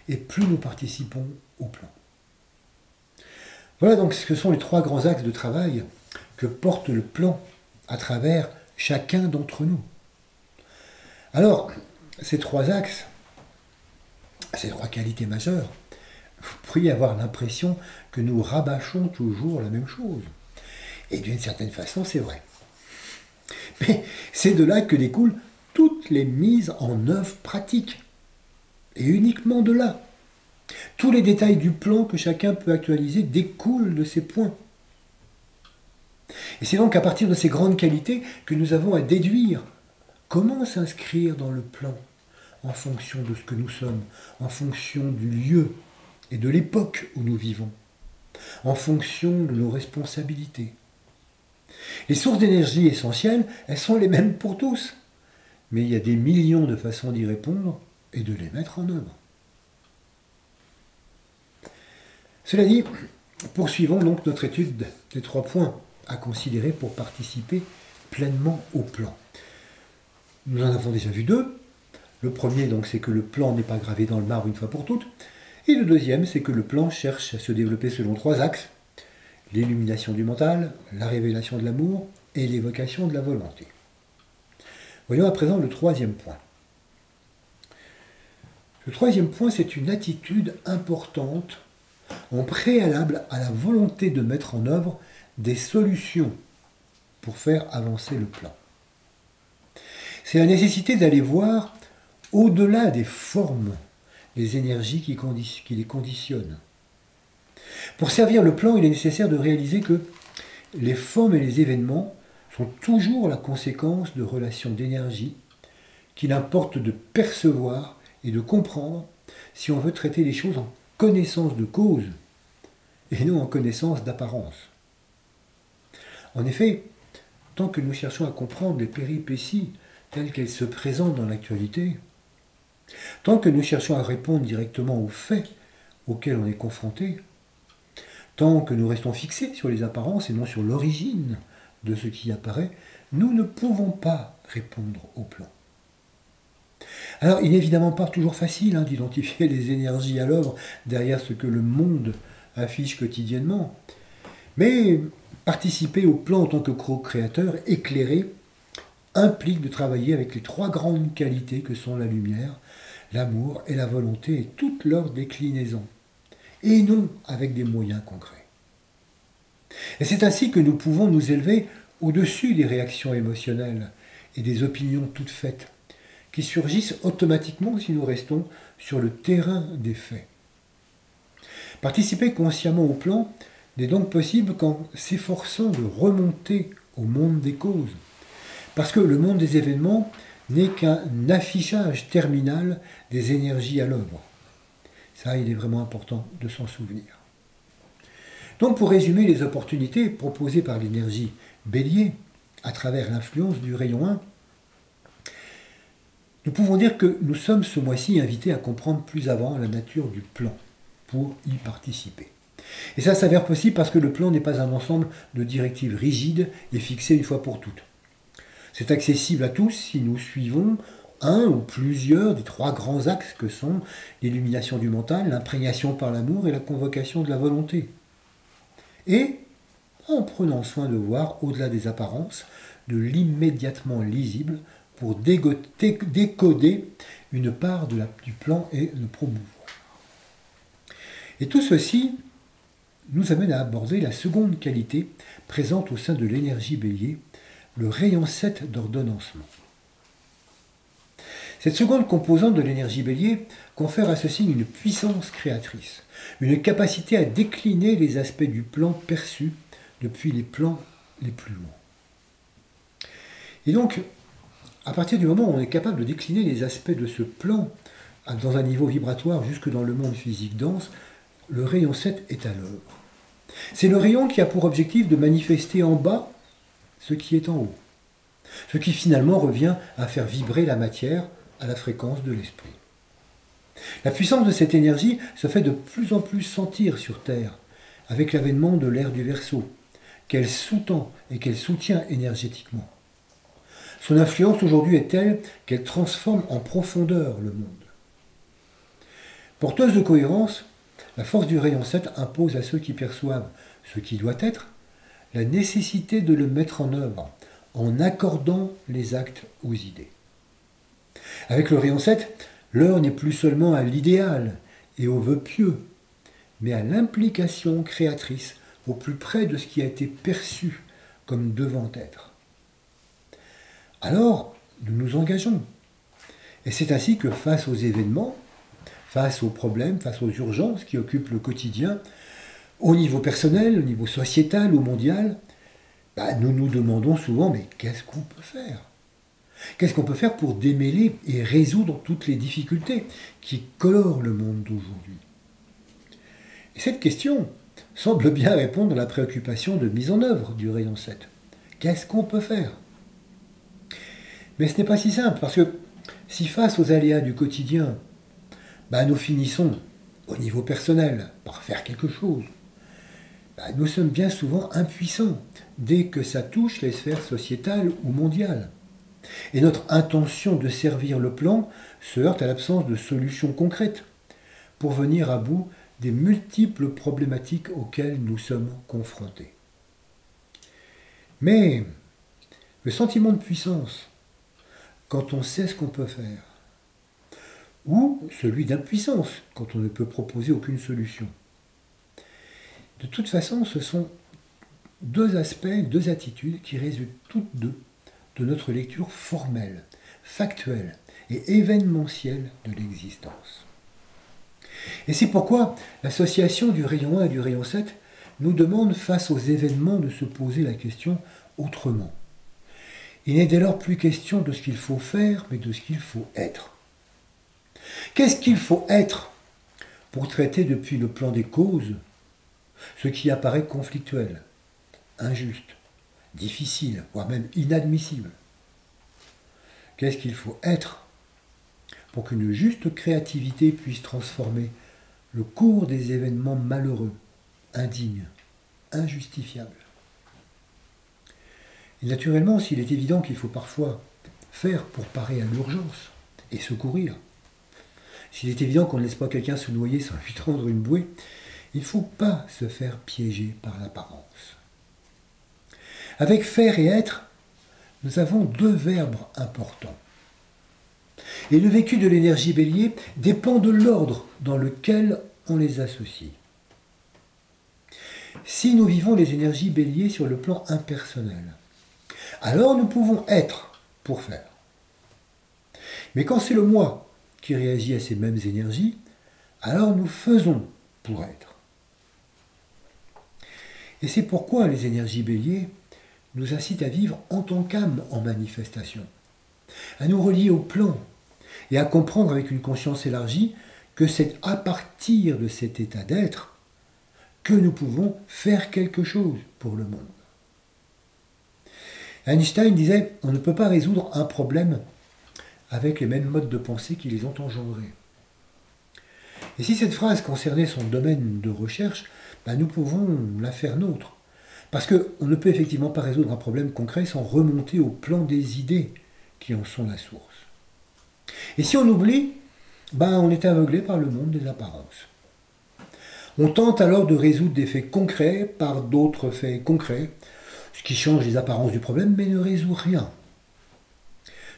et plus nous participons au plan. Voilà donc ce que sont les trois grands axes de travail que porte le plan à travers chacun d'entre nous. Alors, ces trois axes, ces trois qualités majeures, vous pourriez avoir l'impression que nous rabâchons toujours la même chose. Et d'une certaine façon, c'est vrai. Mais c'est de là que découlent toutes les mises en œuvre pratiques. Et uniquement de là. Tous les détails du plan que chacun peut actualiser découlent de ces points. Et c'est donc à partir de ces grandes qualités que nous avons à déduire comment s'inscrire dans le plan en fonction de ce que nous sommes, en fonction du lieu et de l'époque où nous vivons, en fonction de nos responsabilités. Les sources d'énergie essentielles, elles sont les mêmes pour tous, mais il y a des millions de façons d'y répondre et de les mettre en œuvre. Cela dit, poursuivons donc notre étude des trois points à considérer pour participer pleinement au plan. Nous en avons déjà vu deux. Le premier, donc, c'est que le plan n'est pas gravé dans le marbre une fois pour toutes. Et le deuxième, c'est que le plan cherche à se développer selon trois axes: l'illumination du mental, la révélation de l'amour et l'évocation de la volonté. Voyons à présent le troisième point. Le troisième point, c'est une attitude importante en préalable à la volonté de mettre en œuvre des solutions pour faire avancer le plan. C'est la nécessité d'aller voir au-delà des formes, les énergies qui les conditionnent. Pour servir le plan, il est nécessaire de réaliser que les formes et les événements sont toujours la conséquence de relations d'énergie qu'il importe de percevoir et de comprendre si on veut traiter les choses en connaissance de cause et non en connaissance d'apparence. En effet, tant que nous cherchons à comprendre les péripéties telles qu'elles se présentent dans l'actualité, tant que nous cherchons à répondre directement aux faits auxquels on est confronté, tant que nous restons fixés sur les apparences et non sur l'origine de ce qui apparaît, nous ne pouvons pas répondre au plan. Alors, il n'est évidemment pas toujours facile d'identifier les énergies à l'œuvre derrière ce que le monde affiche quotidiennement, mais participer au plan en tant que co-créateur éclairé implique de travailler avec les trois grandes qualités que sont la lumière, l'amour et la volonté et toutes leurs déclinaisons, et non avec des moyens concrets. Et c'est ainsi que nous pouvons nous élever au-dessus des réactions émotionnelles et des opinions toutes faites, qui surgissent automatiquement si nous restons sur le terrain des faits. Participer consciemment au plan n'est donc possible qu'en s'efforçant de remonter au monde des causes, parce que le monde des événements n'est qu'un affichage terminal des énergies à l'œuvre. Ça, il est vraiment important de s'en souvenir. Donc, pour résumer les opportunités proposées par l'énergie Bélier à travers l'influence du rayon 1, nous pouvons dire que nous sommes ce mois-ci invités à comprendre plus avant la nature du plan pour y participer. Et ça s'avère possible parce que le plan n'est pas un ensemble de directives rigides et fixées une fois pour toutes. C'est accessible à tous si nous suivons un ou plusieurs des trois grands axes que sont l'illumination du mental, l'imprégnation par l'amour et la convocation de la volonté. Et en prenant soin de voir au-delà des apparences, de l'immédiatement lisible pour décoder une part du plan et le promouvoir. Et tout ceci nous amène à aborder la seconde qualité présente au sein de l'énergie Bélier, le rayon 7 d'ordonnancement. Cette seconde composante de l'énergie Bélier confère à ce signe une puissance créatrice, une capacité à décliner les aspects du plan perçu depuis les plans les plus hauts. Et donc, à partir du moment où on est capable de décliner les aspects de ce plan dans un niveau vibratoire jusque dans le monde physique dense, le rayon 7 est à l'œuvre. C'est le rayon qui a pour objectif de manifester en bas ce qui est en haut, ce qui finalement revient à faire vibrer la matière à la fréquence de l'esprit. La puissance de cette énergie se fait de plus en plus sentir sur Terre, avec l'avènement de l'ère du Verseau, qu'elle sous-tend et qu'elle soutient énergétiquement. Son influence aujourd'hui est telle qu'elle transforme en profondeur le monde. Porteuse de cohérence, la force du rayon 7 impose à ceux qui perçoivent ce qui doit être la nécessité de le mettre en œuvre en accordant les actes aux idées. Avec le rayon 7, l'heure n'est plus seulement à l'idéal et aux vœux pieux, mais à l'implication créatrice au plus près de ce qui a été perçu comme devant être. Alors, nous nous engageons. Et c'est ainsi que face aux événements, face aux problèmes, face aux urgences qui occupent le quotidien, au niveau personnel, au niveau sociétal ou mondial, nous nous demandons souvent, mais qu'est-ce qu'on peut faire ? Qu'est-ce qu'on peut faire pour démêler et résoudre toutes les difficultés qui colorent le monde d'aujourd'hui ? Et cette question semble bien répondre à la préoccupation de mise en œuvre du rayon 7. Qu'est-ce qu'on peut faire ? Mais ce n'est pas si simple, parce que si face aux aléas du quotidien, nous finissons, au niveau personnel, par faire quelque chose, nous sommes bien souvent impuissants dès que ça touche les sphères sociétales ou mondiales. Et notre intention de servir le plan se heurte à l'absence de solutions concrètes pour venir à bout des multiples problématiques auxquelles nous sommes confrontés. Mais le sentiment de puissance, quand on sait ce qu'on peut faire, ou celui d'impuissance, quand on ne peut proposer aucune solution. De toute façon, ce sont deux aspects, deux attitudes qui résultent toutes deux de notre lecture formelle, factuelle et événementielle de l'existence. Et c'est pourquoi l'association du rayon 1 et du rayon 7 nous demande face aux événements de se poser la question autrement. Il n'est dès lors plus question de ce qu'il faut faire, mais de ce qu'il faut être. Qu'est-ce qu'il faut être pour traiter depuis le plan des causes ce qui apparaît conflictuel, injuste, difficile, voire même inadmissible. Qu'est-ce qu'il faut être pour qu'une juste créativité puisse transformer le cours des événements malheureux, indignes, injustifiables? Et naturellement, s'il est évident qu'il faut parfois faire pour parer à l'urgence et secourir, s'il est évident qu'on ne laisse pas quelqu'un se noyer sans lui tendre une bouée, il ne faut pas se faire piéger par l'apparence. Avec faire et être, nous avons deux verbes importants. Et le vécu de l'énergie bélier dépend de l'ordre dans lequel on les associe. Si nous vivons les énergies bélier sur le plan impersonnel, alors nous pouvons être pour faire. Mais quand c'est le moi qui réagit à ces mêmes énergies, alors nous faisons pour être. Et c'est pourquoi les énergies bélier nous incitent à vivre en tant qu'âme en manifestation, à nous relier au plan et à comprendre avec une conscience élargie que c'est à partir de cet état d'être que nous pouvons faire quelque chose pour le monde. Einstein disait « On ne peut pas résoudre un problème avec les mêmes modes de pensée qui les ont engendrés ». Et si cette phrase concernait son domaine de recherche, nous pouvons la faire nôtre. Parce qu'on ne peut effectivement pas résoudre un problème concret sans remonter au plan des idées qui en sont la source. Et si on oublie, on est aveuglé par le monde des apparences. On tente alors de résoudre des faits concrets par d'autres faits concrets, ce qui change les apparences du problème, mais ne résout rien.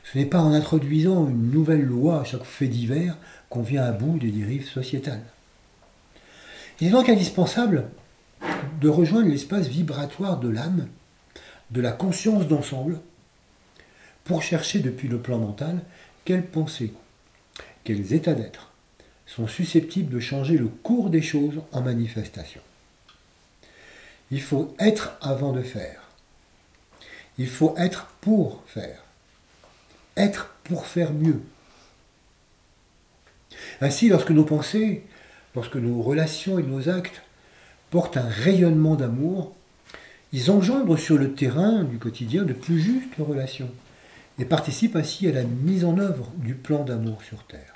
Ce n'est pas en introduisant une nouvelle loi à chaque fait divers qu'on vient à bout des dérives sociétales. Il est donc indispensable de rejoindre l'espace vibratoire de l'âme, de la conscience d'ensemble, pour chercher depuis le plan mental quelles pensées, quels états d'être sont susceptibles de changer le cours des choses en manifestation. Il faut être avant de faire. Il faut être pour faire. Être pour faire mieux. Ainsi, lorsque nos pensées, lorsque nos relations et nos actes portent un rayonnement d'amour, ils engendrent sur le terrain du quotidien de plus justes relations et participent ainsi à la mise en œuvre du plan d'amour sur Terre.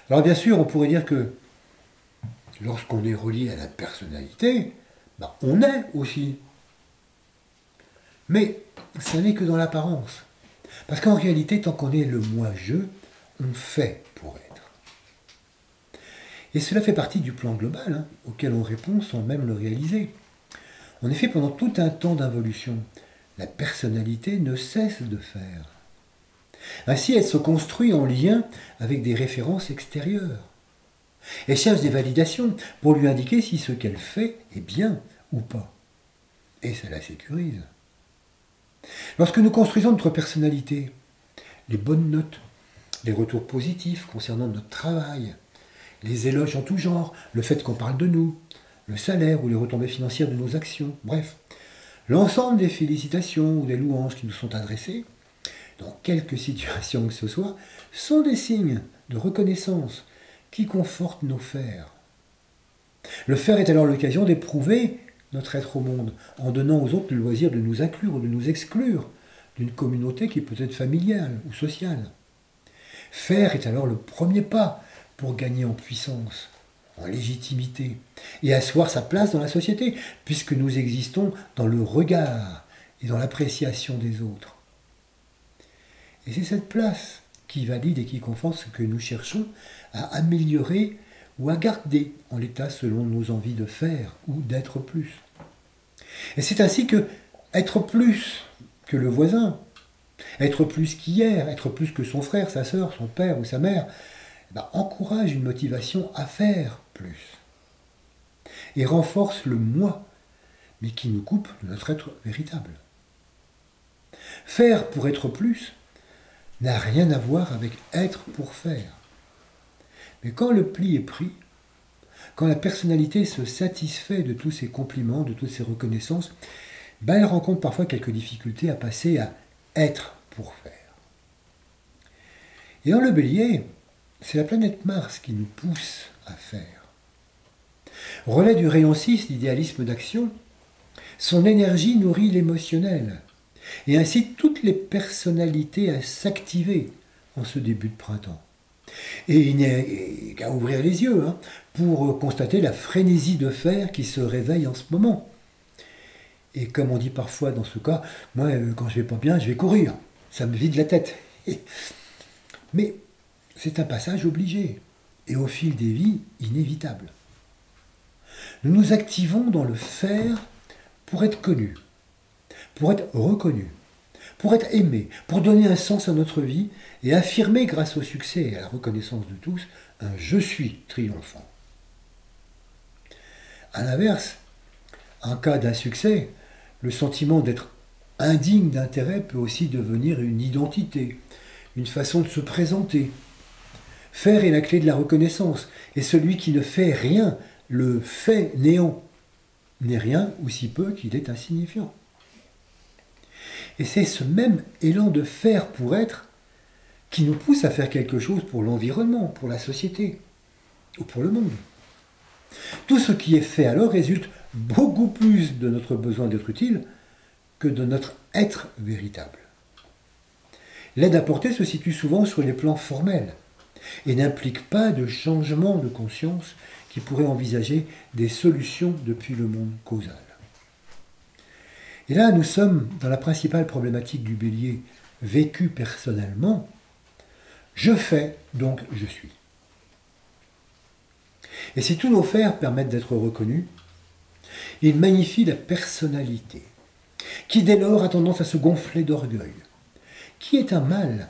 Alors bien sûr, on pourrait dire que lorsqu'on est relié à la personnalité, on est aussi. Mais ça n'est que dans l'apparence. Parce qu'en réalité, tant qu'on est le moi-je, on fait pour être. Et cela fait partie du plan global, auquel on répond sans même le réaliser. En effet, pendant tout un temps d'involution, la personnalité ne cesse de faire. Ainsi, elle se construit en lien avec des références extérieures. Elle cherche des validations pour lui indiquer si ce qu'elle fait est bien ou pas. Et ça la sécurise. Lorsque nous construisons notre personnalité, les bonnes notes, les retours positifs concernant notre travail, les éloges en tout genre, le fait qu'on parle de nous, le salaire ou les retombées financières de nos actions, bref, l'ensemble des félicitations ou des louanges qui nous sont adressées, dans quelque situation que ce soit, sont des signes de reconnaissance qui confortent nos fers. Le faire est alors l'occasion d'éprouver notre être au monde, en donnant aux autres le loisir de nous inclure ou de nous exclure d'une communauté qui peut être familiale ou sociale. Faire est alors le premier pas pour gagner en puissance, en légitimité, et asseoir sa place dans la société, puisque nous existons dans le regard et dans l'appréciation des autres. Et c'est cette place qui valide et qui conforte ce que nous cherchons à améliorer ou à garder en l'état selon nos envies de faire ou d'être plus. Et c'est ainsi que être plus que le voisin, être plus qu'hier, être plus que son frère, sa sœur, son père ou sa mère, encourage une motivation à faire plus. Et renforce le moi, mais qui nous coupe de notre être véritable. Faire pour être plus n'a rien à voir avec être pour faire. Mais quand le pli est pris, quand la personnalité se satisfait de tous ces compliments, de toutes ces reconnaissances, elle rencontre parfois quelques difficultés à passer à être pour faire. Et dans le bélier, c'est la planète Mars qui nous pousse à faire. Relais du rayon 6, l'idéalisme d'action, son énergie nourrit l'émotionnel et incite toutes les personnalités à s'activer en ce début de printemps. Et il n'est qu'à ouvrir les yeux pour constater la frénésie de fer qui se réveille en ce moment. Et comme on dit parfois dans ce cas, moi quand je vais pas bien, je vais courir, ça me vide la tête. Mais c'est un passage obligé et au fil des vies inévitable. Nous nous activons dans le faire pour être connus, pour être reconnus, pour être aimés, pour donner un sens à notre vie et affirmer grâce au succès et à la reconnaissance de tous un « je suis » triomphant. A l'inverse, en cas d'insuccès, le sentiment d'être indigne d'intérêt peut aussi devenir une identité, une façon de se présenter. Faire est la clé de la reconnaissance, et celui qui ne fait rien, le fait néant, n'est rien ou si peu qu'il est insignifiant. Et c'est ce même élan de faire pour être qui nous pousse à faire quelque chose pour l'environnement, pour la société, ou pour le monde. Tout ce qui est fait alors résulte beaucoup plus de notre besoin d'être utile que de notre être véritable. L'aide apportée se situe souvent sur les plans formels et n'implique pas de changement de conscience qui pourrait envisager des solutions depuis le monde causal. Et là, nous sommes dans la principale problématique du bélier vécue personnellement. Je fais, donc je suis. Et si tous nos faire permettent d'être reconnus, il magnifie la personnalité, qui dès lors a tendance à se gonfler d'orgueil, qui est un mal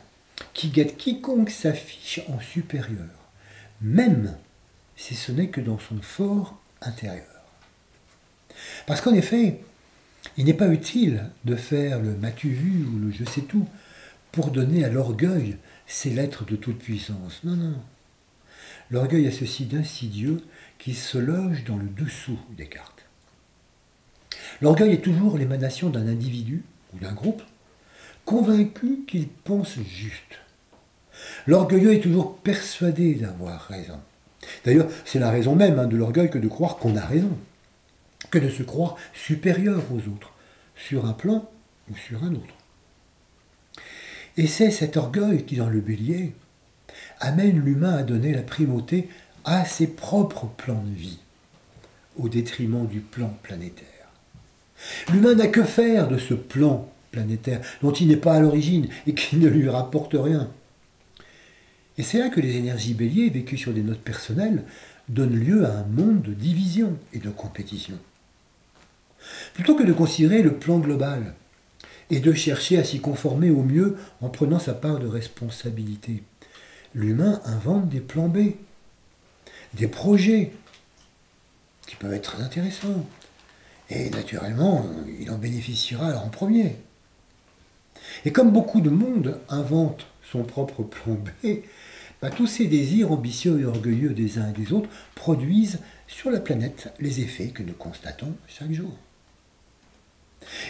qui guette quiconque s'affiche en supérieur, même si ce n'est que dans son fort intérieur. Parce qu'en effet, il n'est pas utile de faire le m'as-tu vu ou le je sais tout pour donner à l'orgueil ses lettres de toute puissance. Non, non. L'orgueil a ceci d'insidieux qu'il se loge dans le dessous des cartes. L'orgueil est toujours l'émanation d'un individu ou d'un groupe convaincu qu'il pense juste. L'orgueilleux est toujours persuadé d'avoir raison. D'ailleurs, c'est la raison même de l'orgueil que de croire qu'on a raison, que de se croire supérieur aux autres, sur un plan ou sur un autre. Et c'est cet orgueil qui, dans le bélier, amène l'humain à donner la primauté à ses propres plans de vie, au détriment du plan planétaire. L'humain n'a que faire de ce plan planétaire, dont il n'est pas à l'origine et qui ne lui rapporte rien. Et c'est là que les énergies béliers, vécues sur des notes personnelles, donnent lieu à un monde de division et de compétition. Plutôt que de considérer le plan global et de chercher à s'y conformer au mieux en prenant sa part de responsabilité, l'humain invente des plans B, des projets qui peuvent être très intéressants. Et naturellement, il en bénéficiera en premier. Et comme beaucoup de monde invente son propre plan B, tous ces désirs ambitieux et orgueilleux des uns et des autres produisent sur la planète les effets que nous constatons chaque jour.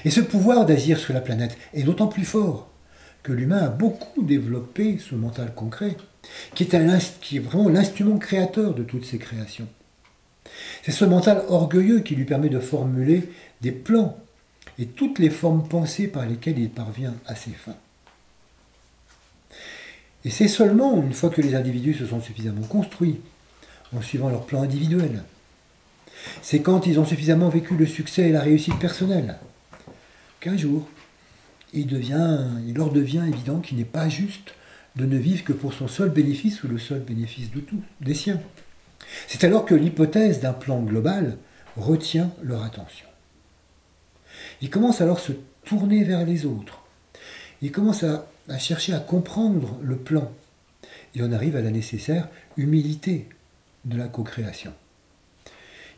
Et ce pouvoir d'agir sur la planète est d'autant plus fort que l'humain a beaucoup développé ce mental concret, qui est vraiment l'instrument créateur de toutes ces créations. C'est ce mental orgueilleux qui lui permet de formuler des plans et toutes les formes pensées par lesquelles il parvient à ses fins. Et c'est seulement une fois que les individus se sont suffisamment construits, en suivant leur plan individuel, c'est quand ils ont suffisamment vécu le succès et la réussite personnelle, qu'un jour, il leur devient évident qu'il n'est pas juste de ne vivre que pour son seul bénéfice ou le seul bénéfice de tous, des siens. C'est alors que l'hypothèse d'un plan global retient leur attention. Ils commencent alors à se tourner vers les autres. Ils commencent à chercher à comprendre le plan. Et on arrive à la nécessaire humilité de la co-création.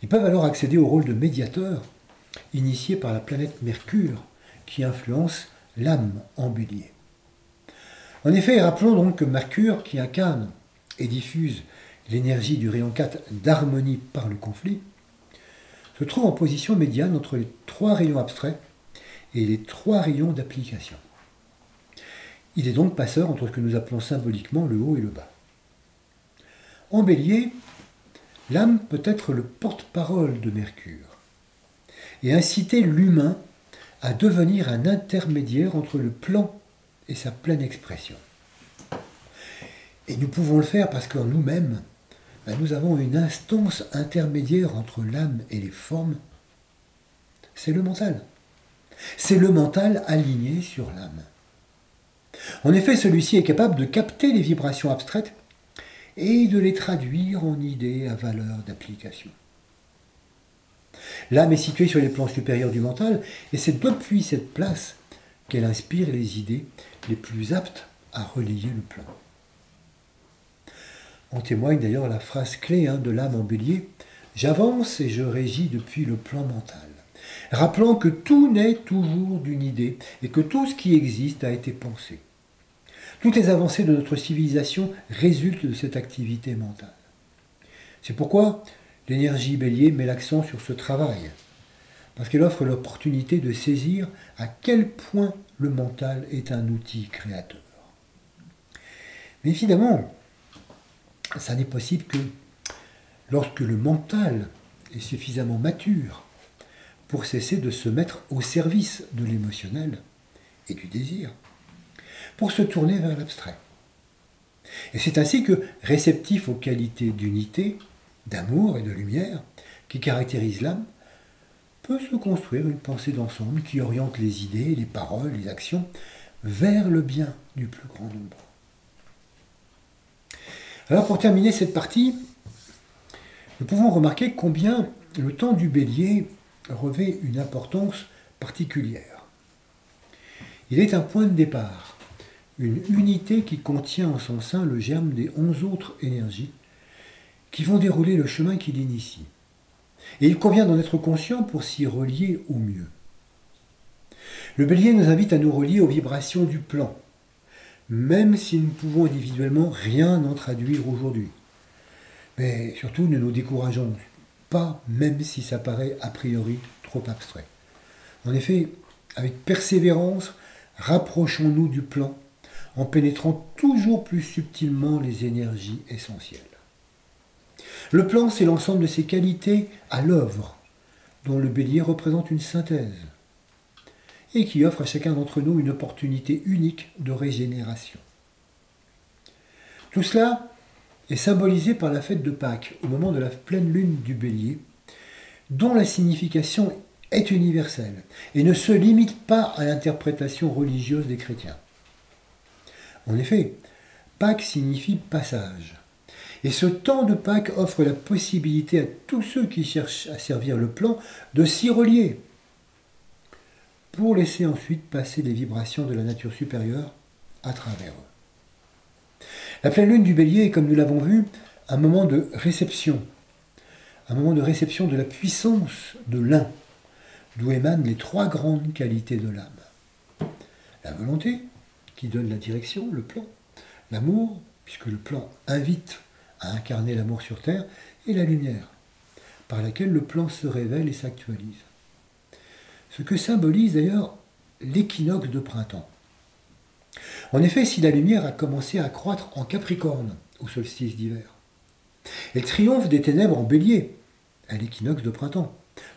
Ils peuvent alors accéder au rôle de médiateur initié par la planète Mercure qui influence l'âme en bélier. En effet, rappelons donc que Mercure, qui incarne et diffuse l'énergie du rayon 4 d'harmonie par le conflit, se trouve en position médiane entre les 3 rayons abstraits et les 3 rayons d'application. Il est donc passeur entre ce que nous appelons symboliquement le haut et le bas. En bélier, L'âme peut être le porte-parole de Mercure et inciter l'humain à devenir un intermédiaire entre le plan et sa pleine expression. Et nous pouvons le faire parce qu'en nous-mêmes, nous avons une instance intermédiaire entre l'âme et les formes. C'est le mental. C'est le mental aligné sur l'âme. En effet, celui-ci est capable de capter les vibrations abstraites et de les traduire en idées à valeur d'application. L'âme est située sur les plans supérieurs du mental et c'est depuis cette place qu'elle inspire les idées les plus aptes à relier le plan. En témoigne d'ailleurs la phrase clé de l'âme en Bélier « J'avance et je régis depuis le plan mental », rappelant que tout naît toujours d'une idée et que tout ce qui existe a été pensé. Toutes les avancées de notre civilisation résultent de cette activité mentale. C'est pourquoi l'énergie Bélier met l'accent sur ce travail, parce qu'elle offre l'opportunité de saisir à quel point le mental est un outil créateur. Mais évidemment, ça n'est possible que lorsque le mental est suffisamment mature pour cesser de se mettre au service de l'émotionnel et du désir, pour se tourner vers l'abstrait. Et c'est ainsi que, réceptif aux qualités d'unité, d'amour et de lumière qui caractérisent l'âme, peut se construire une pensée d'ensemble qui oriente les idées, les paroles, les actions vers le bien du plus grand nombre. Alors pour terminer cette partie, nous pouvons remarquer combien le temps du Bélier revêt une importance particulière. Il est un point de départ, une unité qui contient en son sein le germe des 11 autres énergies qui vont dérouler le chemin qui l'initie. Et il convient d'en être conscient pour s'y relier au mieux. Le Bélier nous invite à nous relier aux vibrations du plan, même si nous ne pouvons individuellement rien en traduire aujourd'hui. Mais surtout, ne nous décourageons pas, même si ça paraît a priori trop abstrait. En effet, avec persévérance, rapprochons-nous du plan en pénétrant toujours plus subtilement les énergies essentielles. Le plan, c'est l'ensemble de ces qualités à l'œuvre, dont le Bélier représente une synthèse, et qui offre à chacun d'entre nous une opportunité unique de régénération. Tout cela est symbolisé par la fête de Pâques, au moment de la pleine lune du Bélier, dont la signification est universelle et ne se limite pas à l'interprétation religieuse des chrétiens. En effet, Pâques signifie passage. Et ce temps de Pâques offre la possibilité à tous ceux qui cherchent à servir le plan de s'y relier, pour laisser ensuite passer les vibrations de la nature supérieure à travers eux. La pleine lune du Bélier est, comme nous l'avons vu, un moment de réception de la puissance de l'un, d'où émanent les 3 grandes qualités de l'âme. La volonté, qui donne la direction, le plan, l'amour, puisque le plan invite à incarner l'amour sur terre, et la lumière, par laquelle le plan se révèle et s'actualise. Ce que symbolise d'ailleurs l'équinoxe de printemps. En effet, si la lumière a commencé à croître en Capricorne au solstice d'hiver, elle triomphe des ténèbres en Bélier à l'équinoxe de printemps,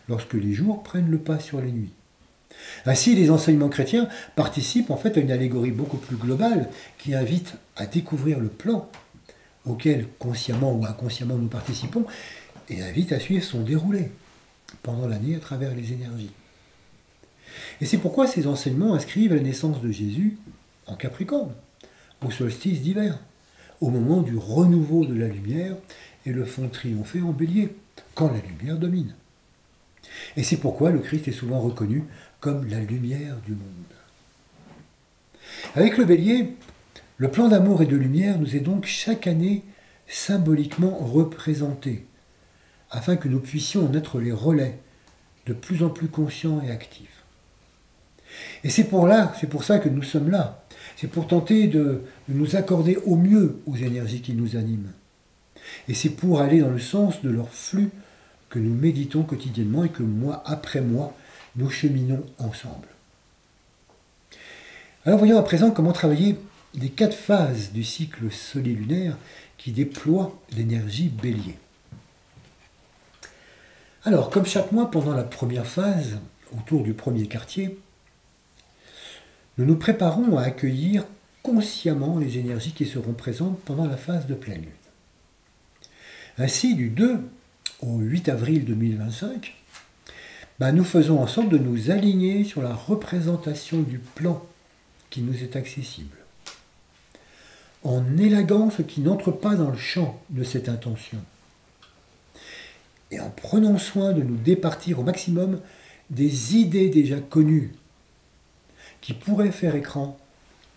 lorsque les jours prennent le pas sur les nuits. Ainsi, les enseignements chrétiens participent en fait à une allégorie beaucoup plus globale qui invite à découvrir le plan auquel consciemment ou inconsciemment nous participons et invite à suivre son déroulé pendant l'année à travers les énergies. Et c'est pourquoi ces enseignements inscrivent la naissance de Jésus en Capricorne, au solstice d'hiver, au moment du renouveau de la lumière, et le font triompher en Bélier, quand la lumière domine. Et c'est pourquoi le Christ est souvent reconnu comme la lumière du monde. Avec le Bélier, le plan d'amour et de lumière nous est donc chaque année symboliquement représenté, afin que nous puissions en être les relais, de plus en plus conscients et actifs. Et c'est pour ça que nous sommes là. C'est pour tenter de nous accorder au mieux aux énergies qui nous animent. Et c'est pour aller dans le sens de leur flux que nous méditons quotidiennement et que mois après mois, nous cheminons ensemble. Alors voyons à présent comment travailler les 4 phases du cycle solilunaire qui déploient l'énergie Bélier. Alors, comme chaque mois pendant la première phase, autour du premier quartier, nous nous préparons à accueillir consciemment les énergies qui seront présentes pendant la phase de pleine lune. Ainsi, du 2 au 8 avril 2025, nous faisons en sorte de nous aligner sur la représentation du plan qui nous est accessible, en élaguant ce qui n'entre pas dans le champ de cette intention, et en prenant soin de nous départir au maximum des idées déjà connues qui pourraient faire écran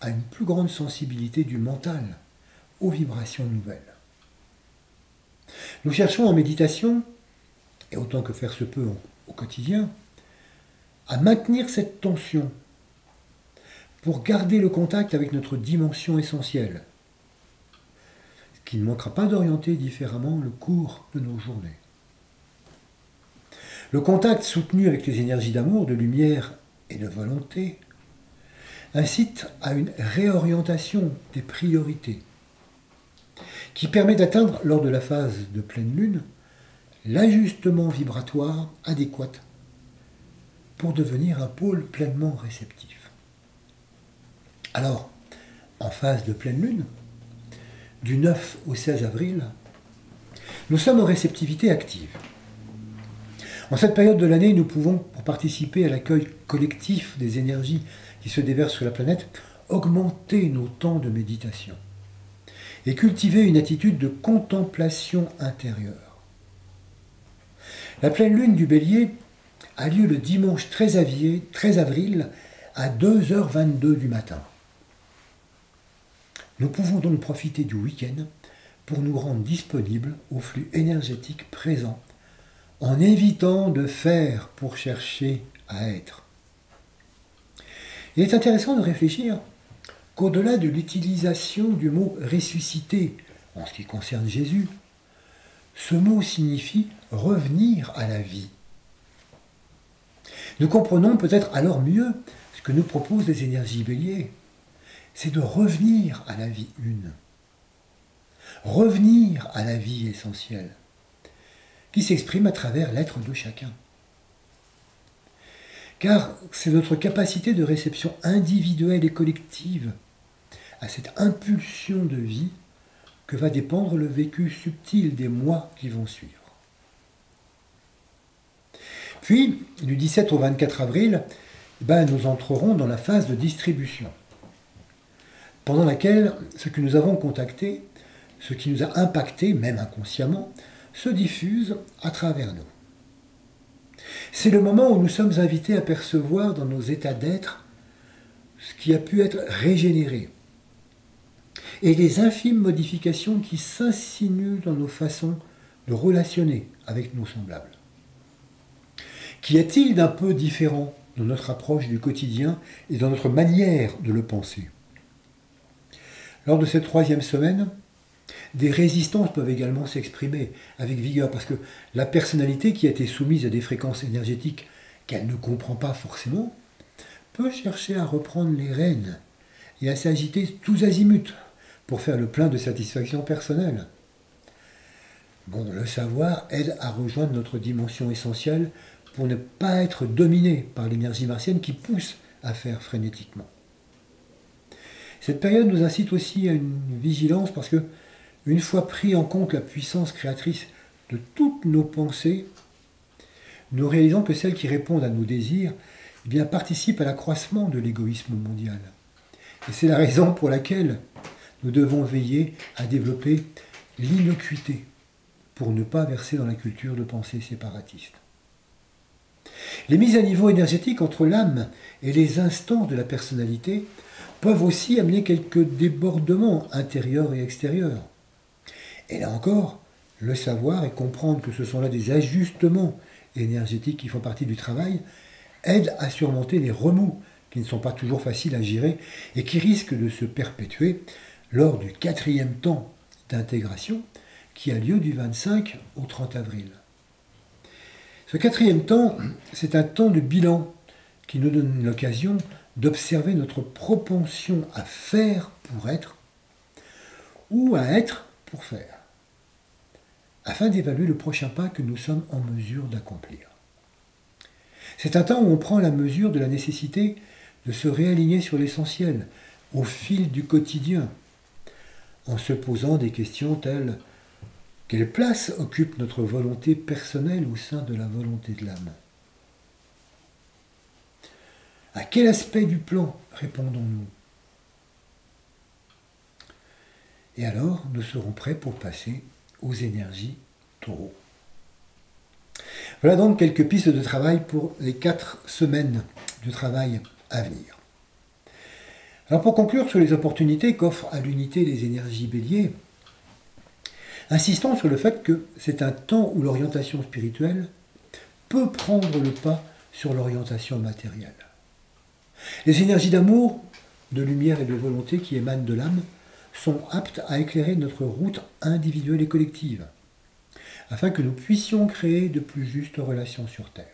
à une plus grande sensibilité du mental aux vibrations nouvelles. Nous cherchons en méditation, et autant que faire se peut au quotidien, à maintenir cette tension pour garder le contact avec notre dimension essentielle, ce qui ne manquera pas d'orienter différemment le cours de nos journées. Le contact soutenu avec les énergies d'amour, de lumière et de volonté incite à une réorientation des priorités qui permet d'atteindre, lors de la phase de pleine lune, l'ajustement vibratoire adéquat pour devenir un pôle pleinement réceptif. Alors, en phase de pleine lune, du 9 au 16 avril, nous sommes en réceptivité active. En cette période de l'année, nous pouvons, pour participer à l'accueil collectif des énergies qui se déversent sur la planète, augmenter nos temps de méditation et cultiver une attitude de contemplation intérieure. La pleine lune du Bélier a lieu le dimanche 13 avril à 2h22 du matin. Nous pouvons donc profiter du week-end pour nous rendre disponibles au flux énergétique présent, en évitant de faire pour chercher à être. Il est intéressant de réfléchir qu'au-delà de l'utilisation du mot ressusciter en ce qui concerne Jésus, ce mot signifie revenir à la vie. Nous comprenons peut-être alors mieux ce que nous proposent les énergies béliers, c'est de revenir à la vie une, revenir à la vie essentielle, qui s'exprime à travers l'être de chacun. Car c'est notre capacité de réception individuelle et collective à cette impulsion de vie que va dépendre le vécu subtil des mois qui vont suivre. Puis, du 17 au 24 avril, nous entrerons dans la phase de distribution, pendant laquelle ce que nous avons contacté, ce qui nous a impacté, même inconsciemment, se diffuse à travers nous. C'est le moment où nous sommes invités à percevoir dans nos états d'être ce qui a pu être régénéré et les infimes modifications qui s'insinuent dans nos façons de relationner avec nos semblables. Qu'y a-t-il d'un peu différent dans notre approche du quotidien et dans notre manière de le penser? Lors de cette troisième semaine, des résistances peuvent également s'exprimer avec vigueur, parce que la personnalité qui a été soumise à des fréquences énergétiques qu'elle ne comprend pas forcément peut chercher à reprendre les rênes et à s'agiter tous azimuts pour faire le plein de satisfaction personnelle. Le savoir aide à rejoindre notre dimension essentielle pour ne pas être dominé par l'énergie martienne qui pousse à faire frénétiquement. Cette période nous incite aussi à une vigilance parce que, une fois pris en compte la puissance créatrice de toutes nos pensées, nous réalisons que celles qui répondent à nos désirs participent à l'accroissement de l'égoïsme mondial. Et c'est la raison pour laquelle nous devons veiller à développer l'innocuité pour ne pas verser dans la culture de pensée séparatiste. Les mises à niveau énergétiques entre l'âme et les instances de la personnalité peuvent aussi amener quelques débordements intérieurs et extérieurs. Et là encore, le savoir et comprendre que ce sont là des ajustements énergétiques qui font partie du travail aide à surmonter les remous qui ne sont pas toujours faciles à gérer et qui risquent de se perpétuer lors du 4e temps d'intégration qui a lieu du 25 au 30 avril. Ce 4e temps, c'est un temps de bilan qui nous donne l'occasion d'observer notre propension à faire pour être ou à être pour faire. afin d'évaluer le prochain pas que nous sommes en mesure d'accomplir. C'est un temps où on prend la mesure de la nécessité de se réaligner sur l'essentiel, au fil du quotidien, en se posant des questions telles: quelle place occupe notre volonté personnelle au sein de la volonté de l'âme? À quel aspect du plan répondons-nous? Et alors, nous serons prêts pour passer aux énergies taureaux. Voilà donc quelques pistes de travail pour les 4 semaines de travail à venir. Alors pour conclure sur les opportunités qu'offrent à l'unité les énergies béliers, insistons sur le fait que c'est un temps où l'orientation spirituelle peut prendre le pas sur l'orientation matérielle. Les énergies d'amour, de lumière et de volonté qui émanent de l'âme sont aptes à éclairer notre route individuelle et collective, afin que nous puissions créer de plus justes relations sur Terre.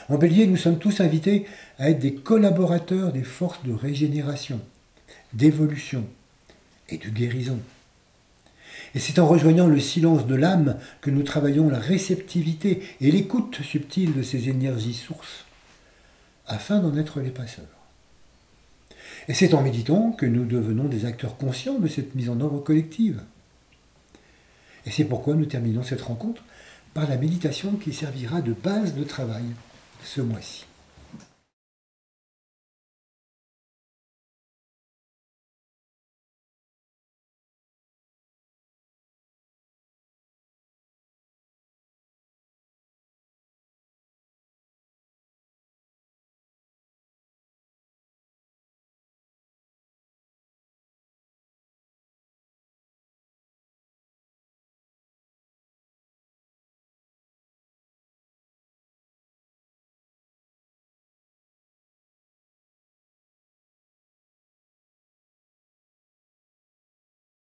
En Bélier, nous sommes tous invités à être des collaborateurs des forces de régénération, d'évolution et de guérison. Et c'est en rejoignant le silence de l'âme que nous travaillons la réceptivité et l'écoute subtile de ces énergies sources, afin d'en être les passeurs. Et c'est en méditant que nous devenons des acteurs conscients de cette mise en œuvre collective. Et c'est pourquoi nous terminons cette rencontre par la méditation qui servira de base de travail ce mois-ci.